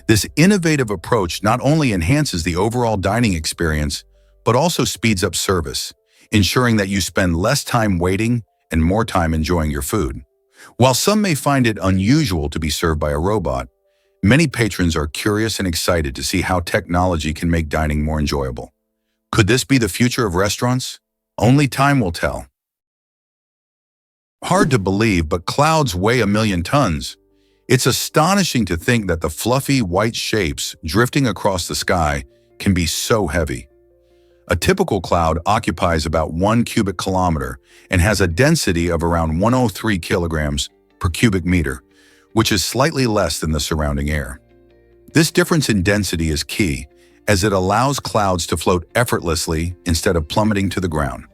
This innovative approach not only enhances the overall dining experience, but also speeds up service, ensuring that you spend less time waiting and more time enjoying your food. While some may find it unusual to be served by a robot, many patrons are curious and excited to see how technology can make dining more enjoyable. Could this be the future of restaurants? Only time will tell. Hard to believe, but clouds weigh 1,000,000 tons. It's astonishing to think that the fluffy white shapes drifting across the sky can be so heavy. A typical cloud occupies about 1 cubic kilometer and has a density of around 103 kilograms per cubic meter, which is slightly less than the surrounding air. This difference in density is key, as it allows clouds to float effortlessly instead of plummeting to the ground.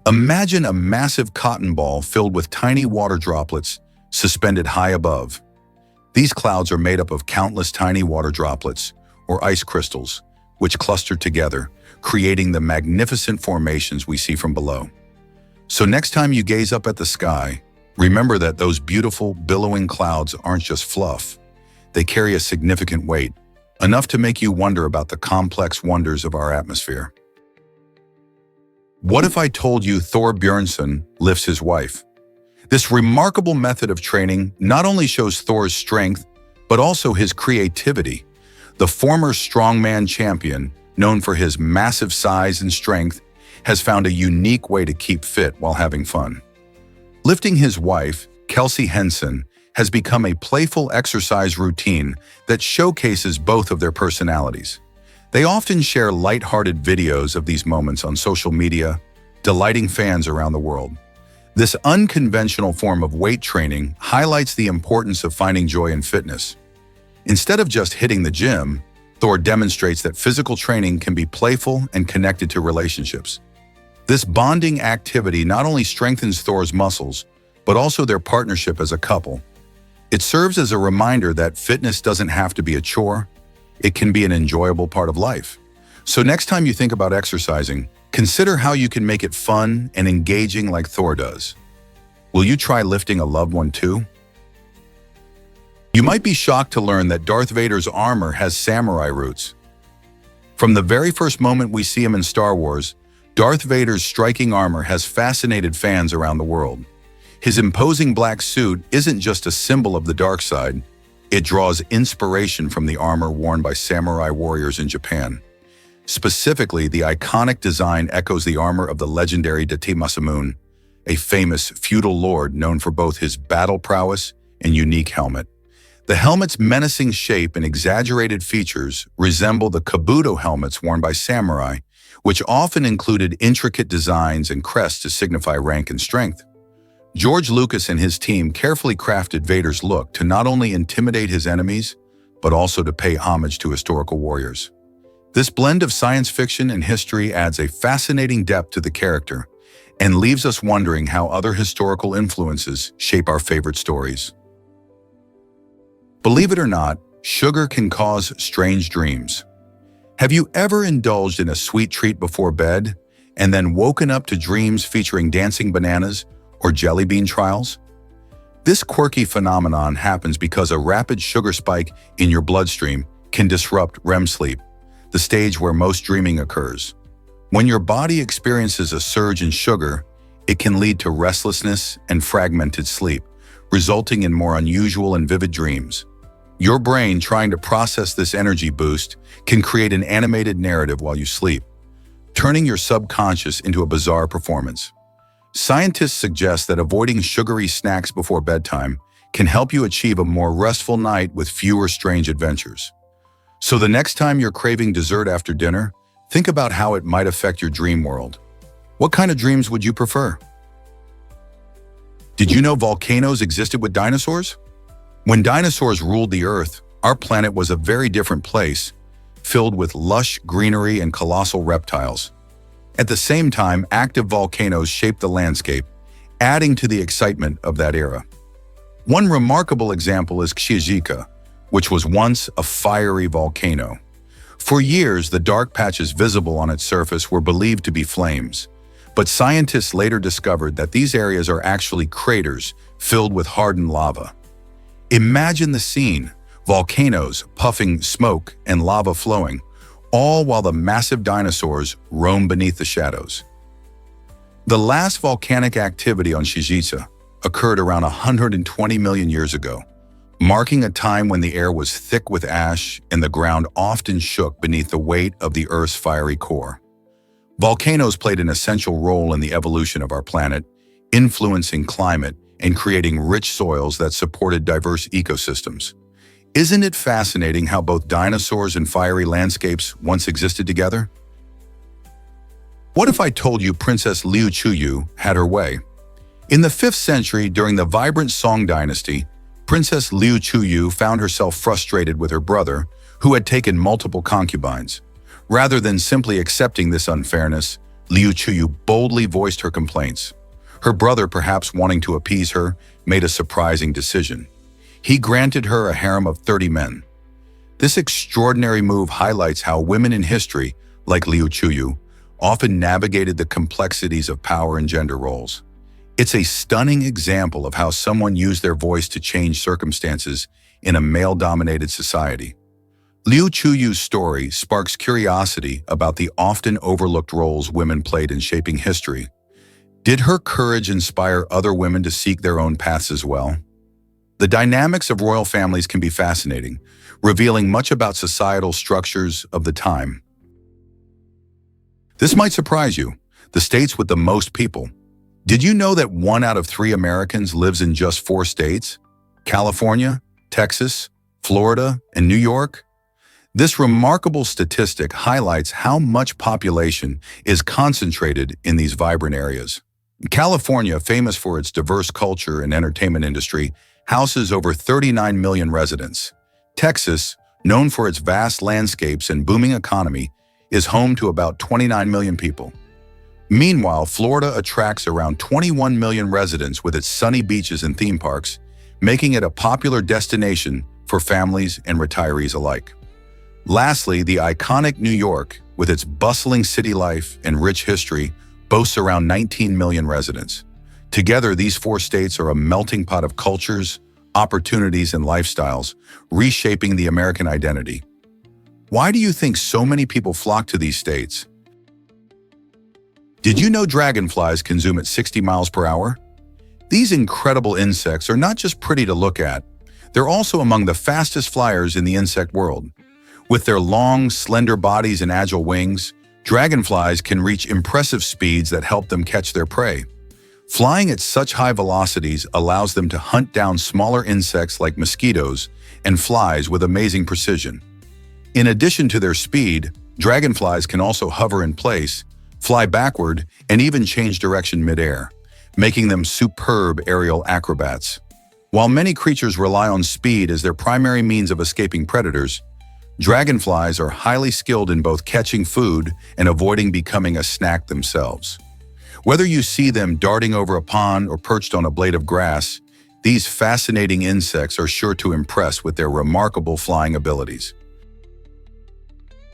Imagine a massive cotton ball filled with tiny water droplets suspended high above. These clouds are made up of countless tiny water droplets, or ice crystals, which cluster together, creating the magnificent formations we see from below. So next time you gaze up at the sky, remember that those beautiful, billowing clouds aren't just fluff. They carry a significant weight, enough to make you wonder about the complex wonders of our atmosphere. What if I told you Thor Bjornsson lifts his wife? This remarkable method of training not only shows Thor's strength, but also his creativity. The former strongman champion, known for his massive size and strength, has found a unique way to keep fit while having fun. Lifting his wife, Kelsey Henson, has become a playful exercise routine that showcases both of their personalities. They often share light-hearted videos of these moments on social media, delighting fans around the world. This unconventional form of weight training highlights the importance of finding joy in fitness. Instead of just hitting the gym, Thor demonstrates that physical training can be playful and connected to relationships. This bonding activity not only strengthens Thor's muscles, but also their partnership as a couple. It serves as a reminder that fitness doesn't have to be a chore. It can be an enjoyable part of life. So next time you think about exercising, consider how you can make it fun and engaging like Thor does. Will you try lifting a loved one too? You might be shocked to learn that Darth Vader's armor has samurai roots. From the very first moment we see him in Star Wars, Darth Vader's striking armor has fascinated fans around the world. His imposing black suit isn't just a symbol of the dark side, it draws inspiration from the armor worn by samurai warriors in Japan. Specifically, the iconic design echoes the armor of the legendary Date Masamune, a famous feudal lord known for both his battle prowess and unique helmet. The helmet's menacing shape and exaggerated features resemble the kabuto helmets worn by samurai, which often included intricate designs and crests to signify rank and strength. George Lucas and his team carefully crafted Vader's look to not only intimidate his enemies, but also to pay homage to historical warriors. This blend of science fiction and history adds a fascinating depth to the character and leaves us wondering how other historical influences shape our favorite stories. Believe it or not, sugar can cause strange dreams. Have you ever indulged in a sweet treat before bed and then woken up to dreams featuring dancing bananas or jelly bean trials? This quirky phenomenon happens because a rapid sugar spike in your bloodstream can disrupt REM sleep, the stage where most dreaming occurs. When your body experiences a surge in sugar, it can lead to restlessness and fragmented sleep, resulting in more unusual and vivid dreams. Your brain, trying to process this energy boost, can create an animated narrative while you sleep, turning your subconscious into a bizarre performance. Scientists suggest that avoiding sugary snacks before bedtime can help you achieve a more restful night with fewer strange adventures. So the next time you're craving dessert after dinner, think about how it might affect your dream world. What kind of dreams would you prefer? Did you know volcanoes existed with dinosaurs? When dinosaurs ruled the Earth, our planet was a very different place, filled with lush greenery and colossal reptiles. At the same time, active volcanoes shaped the landscape, adding to the excitement of that era. One remarkable example is Ksijika, which was once a fiery volcano. For years, the dark patches visible on its surface were believed to be flames, but scientists later discovered that these areas are actually craters filled with hardened lava. Imagine the scene, volcanoes puffing smoke and lava flowing, all while the massive dinosaurs roam beneath the shadows. The last volcanic activity on Shijiza occurred around 120 million years ago, marking a time when the air was thick with ash and the ground often shook beneath the weight of the Earth's fiery core. Volcanoes played an essential role in the evolution of our planet, influencing climate and creating rich soils that supported diverse ecosystems. Isn't it fascinating how both dinosaurs and fiery landscapes once existed together? What if I told you Princess Liu Chuyu had her way? In the 5th century, during the vibrant Song dynasty, Princess Liu Chuyu found herself frustrated with her brother, who had taken multiple concubines. Rather than simply accepting this unfairness, Liu Chuyu boldly voiced her complaints. Her brother, perhaps wanting to appease her, made a surprising decision. He granted her a harem of 30 men. This extraordinary move highlights how women in history, like Liu Chuyu, often navigated the complexities of power and gender roles. It's a stunning example of how someone used their voice to change circumstances in a male-dominated society. Liu Chuyu's story sparks curiosity about the often overlooked roles women played in shaping history. Did her courage inspire other women to seek their own paths as well? The dynamics of royal families can be fascinating, revealing much about societal structures of the time. This might surprise you, the states with the most people. Did you know that 1 out of 3 Americans lives in just 4 states? California, Texas, Florida, and New York? This remarkable statistic highlights how much population is concentrated in these vibrant areas. California, famous for its diverse culture and entertainment industry, houses over 39 million residents. Texas, known for its vast landscapes and booming economy, is home to about 29 million people. Meanwhile, Florida attracts around 21 million residents with its sunny beaches and theme parks, making it a popular destination for families and retirees alike. Lastly, the iconic New York, with its bustling city life and rich history, boasts around 19 million residents. Together, these 4 states are a melting pot of cultures, opportunities, and lifestyles, reshaping the American identity. Why do you think so many people flock to these states? Did you know dragonflies can zoom at 60 miles per hour? These incredible insects are not just pretty to look at, they're also among the fastest flyers in the insect world. With their long, slender bodies and agile wings, dragonflies can reach impressive speeds that help them catch their prey. Flying at such high velocities allows them to hunt down smaller insects like mosquitoes and flies with amazing precision. In addition to their speed, dragonflies can also hover in place, fly backward, and even change direction mid-air, making them superb aerial acrobats. While many creatures rely on speed as their primary means of escaping predators, dragonflies are highly skilled in both catching food and avoiding becoming a snack themselves. Whether you see them darting over a pond or perched on a blade of grass, these fascinating insects are sure to impress with their remarkable flying abilities.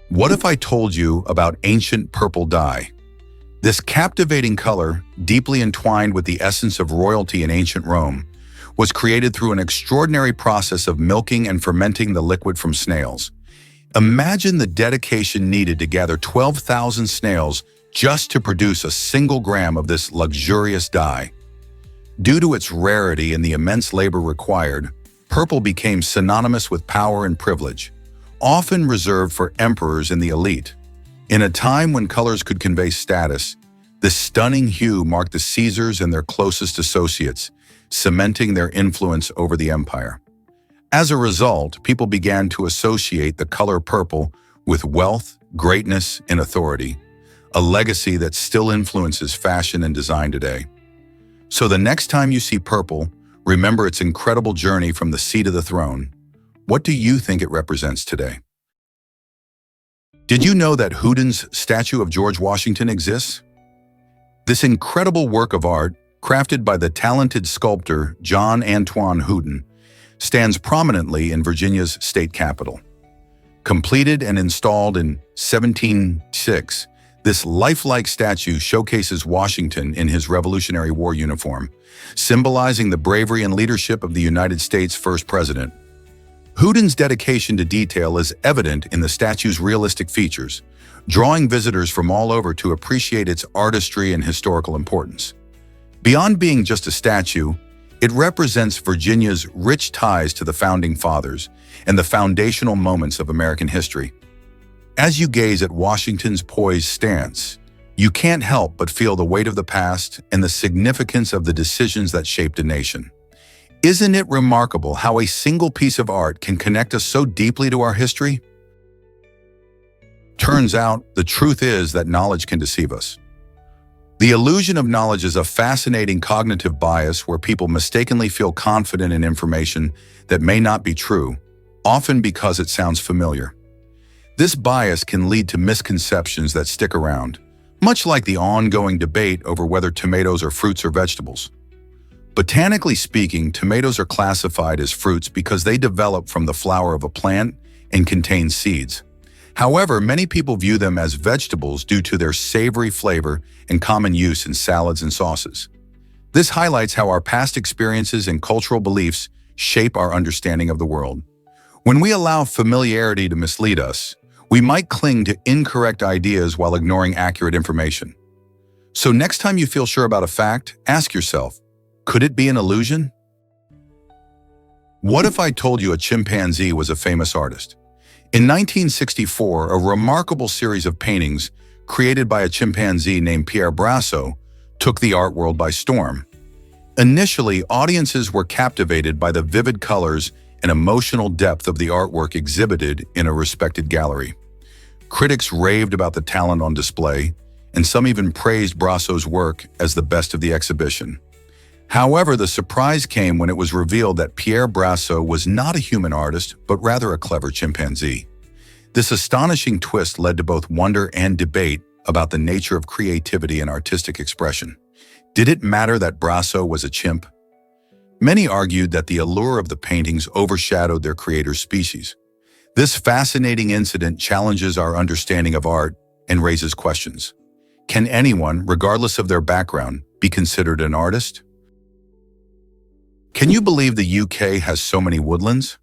What if I told you about ancient purple dye? This captivating color, deeply entwined with the essence of royalty in ancient Rome, was created through an extraordinary process of milking and fermenting the liquid from snails. Imagine the dedication needed to gather 12,000 snails just to produce a single gram of this luxurious dye. Due to its rarity and the immense labor required, purple became synonymous with power and privilege, often reserved for emperors and the elite. In a time when colors could convey status, this stunning hue marked the Caesars and their closest associates, cementing their influence over the empire. As a result, people began to associate the color purple with wealth, greatness, and authority, a legacy that still influences fashion and design today. So the next time you see purple, remember its incredible journey from the sea to the throne. What do you think it represents today? Did you know that Houdin's statue of George Washington exists? This incredible work of art, crafted by the talented sculptor John Antoine Houdin, stands prominently in Virginia's state capitol. Completed and installed in 1706, This lifelike statue showcases Washington in his Revolutionary War uniform, symbolizing the bravery and leadership of the United States' first president. Houdin's dedication to detail is evident in the statue's realistic features, drawing visitors from all over to appreciate its artistry and historical importance. Beyond being just a statue, it represents Virginia's rich ties to the Founding Fathers and the foundational moments of American history. As you gaze at Washington's poised stance, you can't help but feel the weight of the past and the significance of the decisions that shaped a nation. Isn't it remarkable how a single piece of art can connect us so deeply to our history? Turns out, the truth is that knowledge can deceive us. The illusion of knowledge is a fascinating cognitive bias where people mistakenly feel confident in information that may not be true, often because it sounds familiar. This bias can lead to misconceptions that stick around, much like the ongoing debate over whether tomatoes are fruits or vegetables. Botanically speaking, tomatoes are classified as fruits because they develop from the flower of a plant and contain seeds. However, many people view them as vegetables due to their savory flavor and common use in salads and sauces. This highlights how our past experiences and cultural beliefs shape our understanding of the world. When we allow familiarity to mislead us, we might cling to incorrect ideas while ignoring accurate information. So next time you feel sure about a fact, ask yourself, could it be an illusion? What if I told you a chimpanzee was a famous artist? In 1964, a remarkable series of paintings created by a chimpanzee named Pierre Brasso took the art world by storm. Initially, audiences were captivated by the vivid colors and emotional depth of the artwork exhibited in a respected gallery. Critics raved about the talent on display, and some even praised Brasso's work as the best of the exhibition. However, the surprise came when it was revealed that Pierre Brasso was not a human artist, but rather a clever chimpanzee. This astonishing twist led to both wonder and debate about the nature of creativity and artistic expression. Did it matter that Brasso was a chimp? Many argued that the allure of the paintings overshadowed their creator's species. This fascinating incident challenges our understanding of art and raises questions. Can anyone, regardless of their background, be considered an artist? Can you believe the UK has so many woodlands?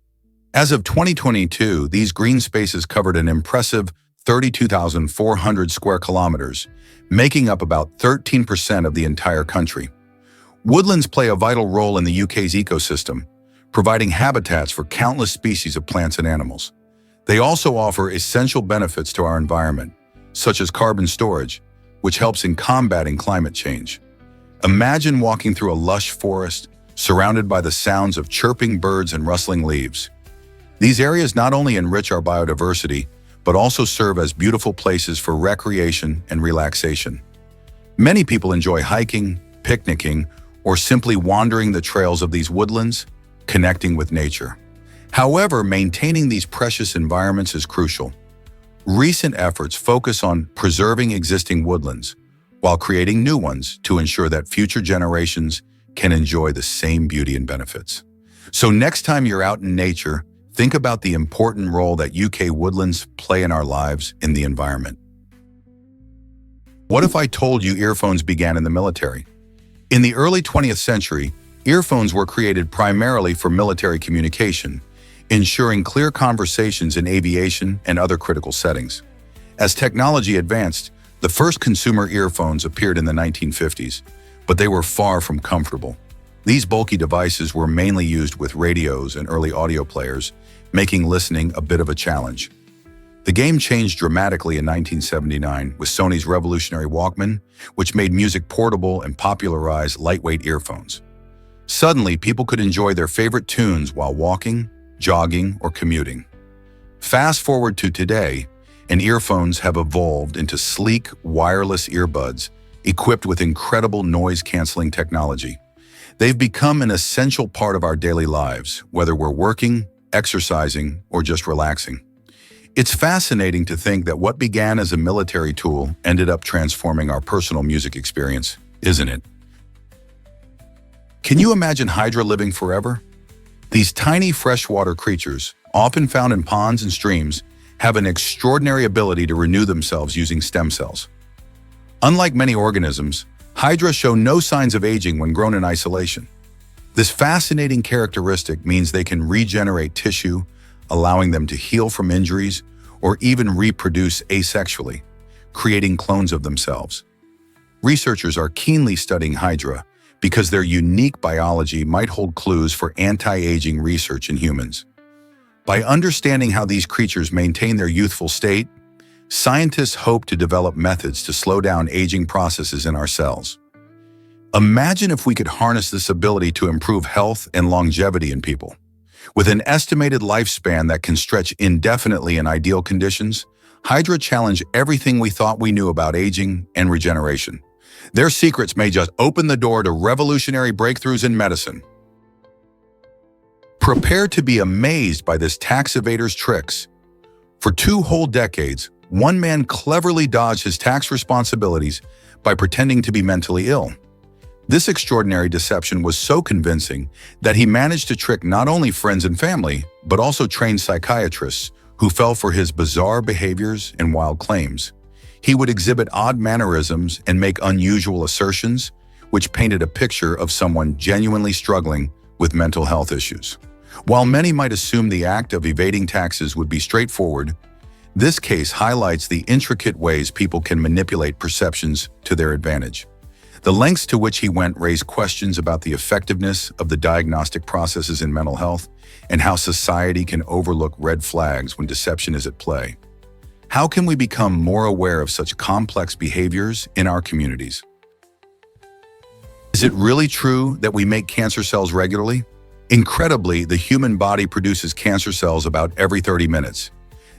As of 2022, these green spaces covered an impressive 32,400 square kilometers, making up about 13% of the entire country. Woodlands play a vital role in the UK's ecosystem, providing habitats for countless species of plants and animals. They also offer essential benefits to our environment, such as carbon storage, which helps in combating climate change. Imagine walking through a lush forest, surrounded by the sounds of chirping birds and rustling leaves. These areas not only enrich our biodiversity, but also serve as beautiful places for recreation and relaxation. Many people enjoy hiking, picnicking, or simply wandering the trails of these woodlands, connecting with nature. However, maintaining these precious environments is crucial. Recent efforts focus on preserving existing woodlands, while creating new ones to ensure that future generations can enjoy the same beauty and benefits. So next time you're out in nature, think about the important role that UK woodlands play in our lives in the environment. What if I told you earphones began in the military? In the early 20th century, earphones were created primarily for military communication, ensuring clear conversations in aviation and other critical settings. As technology advanced, the first consumer earphones appeared in the 1950s, but they were far from comfortable. These bulky devices were mainly used with radios and early audio players, making listening a bit of a challenge. The game changed dramatically in 1979 with Sony's revolutionary Walkman, which made music portable and popularized lightweight earphones. Suddenly, people could enjoy their favorite tunes while walking, jogging, or commuting. Fast forward to today, and earphones have evolved into sleek, wireless earbuds equipped with incredible noise-canceling technology. They've become an essential part of our daily lives, whether we're working, exercising, or just relaxing. It's fascinating to think that what began as a military tool ended up transforming our personal music experience, isn't it? Can you imagine hydra living forever? These tiny freshwater creatures, often found in ponds and streams, have an extraordinary ability to renew themselves using stem cells. Unlike many organisms, hydra show no signs of aging when grown in isolation. This fascinating characteristic means they can regenerate tissue, allowing them to heal from injuries or even reproduce asexually, creating clones of themselves. Researchers are keenly studying hydra because their unique biology might hold clues for anti-aging research in humans. By understanding how these creatures maintain their youthful state, scientists hope to develop methods to slow down aging processes in our cells. Imagine if we could harness this ability to improve health and longevity in people. With an estimated lifespan that can stretch indefinitely in ideal conditions, hydra challenge everything we thought we knew about aging and regeneration. Their secrets may just open the door to revolutionary breakthroughs in medicine. Prepare to be amazed by this tax evader's tricks. For 2 whole decades, one man cleverly dodged his tax responsibilities by pretending to be mentally ill. This extraordinary deception was so convincing that he managed to trick not only friends and family, but also trained psychiatrists who fell for his bizarre behaviors and wild claims. He would exhibit odd mannerisms and make unusual assertions, which painted a picture of someone genuinely struggling with mental health issues. While many might assume the act of evading taxes would be straightforward, this case highlights the intricate ways people can manipulate perceptions to their advantage. The lengths to which he went raised questions about the effectiveness of the diagnostic processes in mental health and how society can overlook red flags when deception is at play. How can we become more aware of such complex behaviors in our communities? Is it really true that we make cancer cells regularly? Incredibly, the human body produces cancer cells about every 30 minutes.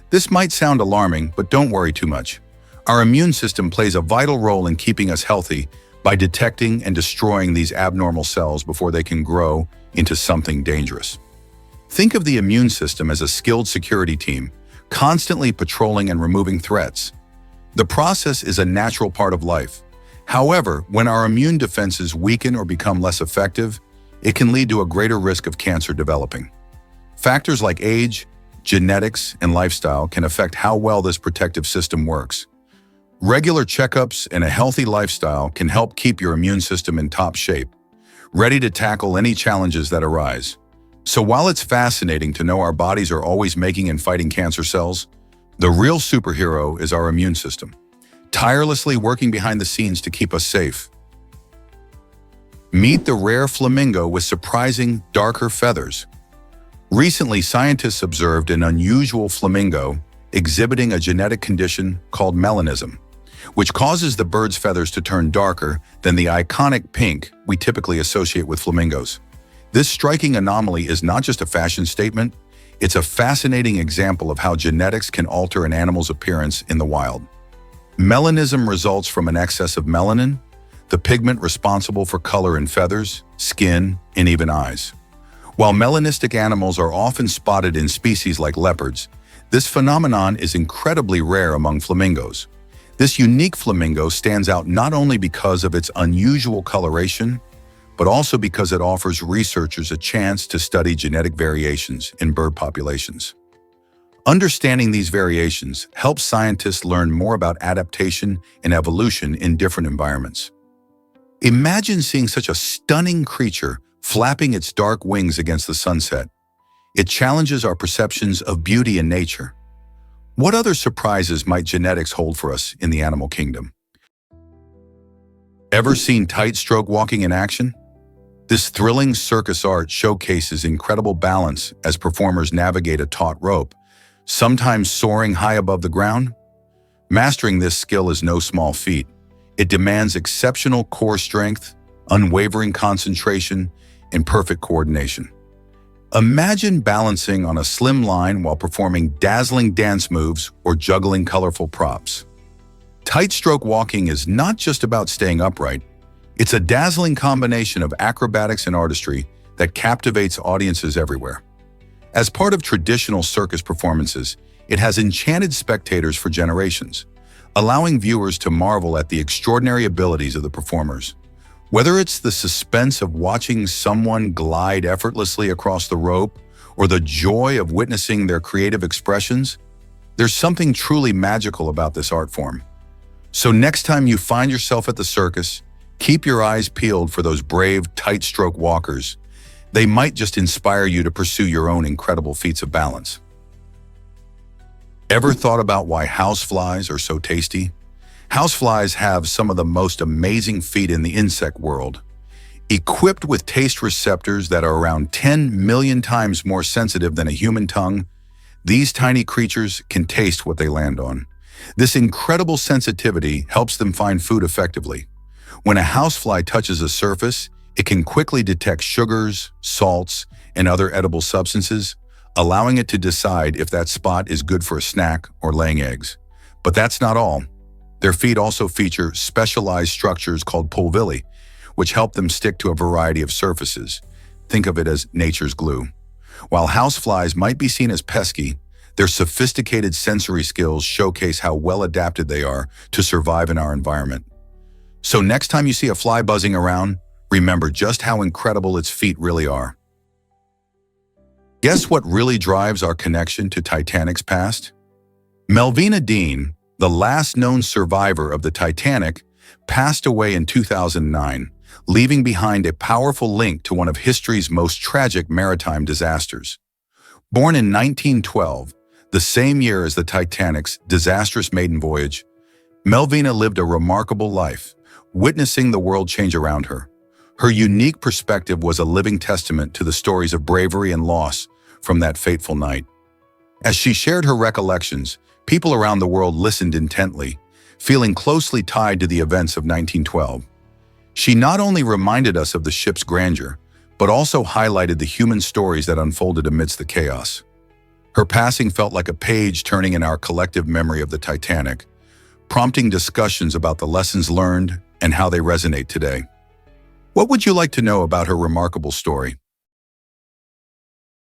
This might sound alarming, but don't worry too much. Our immune system plays a vital role in keeping us healthy by detecting and destroying these abnormal cells before they can grow into something dangerous. Think of the immune system as a skilled security team, constantly patrolling and removing threats. The process is a natural part of life. However, when our immune defenses weaken or become less effective, it can lead to a greater risk of cancer developing. Factors like age, genetics, and lifestyle can affect how well this protective system works. Regular checkups and a healthy lifestyle can help keep your immune system in top shape, ready to tackle any challenges that arise. So while it's fascinating to know our bodies are always making and fighting cancer cells, the real superhero is our immune system, tirelessly working behind the scenes to keep us safe. Meet the rare flamingo with surprising, darker feathers. Recently, scientists observed an unusual flamingo exhibiting a genetic condition called melanism, which causes the bird's feathers to turn darker than the iconic pink we typically associate with flamingos. This striking anomaly is not just a fashion statement, it's a fascinating example of how genetics can alter an animal's appearance in the wild. Melanism results from an excess of melanin, the pigment responsible for color in feathers, skin, and even eyes. While melanistic animals are often spotted in species like leopards, this phenomenon is incredibly rare among flamingos. This unique flamingo stands out not only because of its unusual coloration, but also because it offers researchers a chance to study genetic variations in bird populations. Understanding these variations helps scientists learn more about adaptation and evolution in different environments. Imagine seeing such a stunning creature flapping its dark wings against the sunset. It challenges our perceptions of beauty in nature. What other surprises might genetics hold for us in the animal kingdom? Ever seen tight-stroke walking in action? This thrilling circus art showcases incredible balance as performers navigate a taut rope, sometimes soaring high above the ground. Mastering this skill is no small feat. It demands exceptional core strength, unwavering concentration, and perfect coordination. Imagine balancing on a slim line while performing dazzling dance moves or juggling colorful props. Tight-stroke walking is not just about staying upright. It's a dazzling combination of acrobatics and artistry that captivates audiences everywhere. As part of traditional circus performances, it has enchanted spectators for generations, allowing viewers to marvel at the extraordinary abilities of the performers. Whether it's the suspense of watching someone glide effortlessly across the rope or the joy of witnessing their creative expressions, there's something truly magical about this art form. So next time you find yourself at the circus, keep your eyes peeled for those brave, tight-stroke walkers. They might just inspire you to pursue your own incredible feats of balance. Ever thought about why houseflies are so tasty? Houseflies have some of the most amazing feet in the insect world. Equipped with taste receptors that are around 10 million times more sensitive than a human tongue, these tiny creatures can taste what they land on. This incredible sensitivity helps them find food effectively. When a housefly touches a surface, it can quickly detect sugars, salts, and other edible substances, allowing it to decide if that spot is good for a snack or laying eggs. But that's not all. Their feet also feature specialized structures called pulvilli, which help them stick to a variety of surfaces. Think of it as nature's glue. While houseflies might be seen as pesky, their sophisticated sensory skills showcase how well adapted they are to survive in our environment. So next time you see a fly buzzing around, remember just how incredible its feet really are. Guess what really drives our connection to Titanic's past? Melvina Dean, the last known survivor of the Titanic, passed away in 2009, leaving behind a powerful link to one of history's most tragic maritime disasters. Born in 1912, the same year as the Titanic's disastrous maiden voyage, Melvina lived a remarkable life, witnessing the world change around her. Her unique perspective was a living testament to the stories of bravery and loss from that fateful night. As she shared her recollections, people around the world listened intently, feeling closely tied to the events of 1912. She not only reminded us of the ship's grandeur, but also highlighted the human stories that unfolded amidst the chaos. Her passing felt like a page turning in our collective memory of the Titanic, prompting discussions about the lessons learned and how they resonate today. What would you like to know about her remarkable story?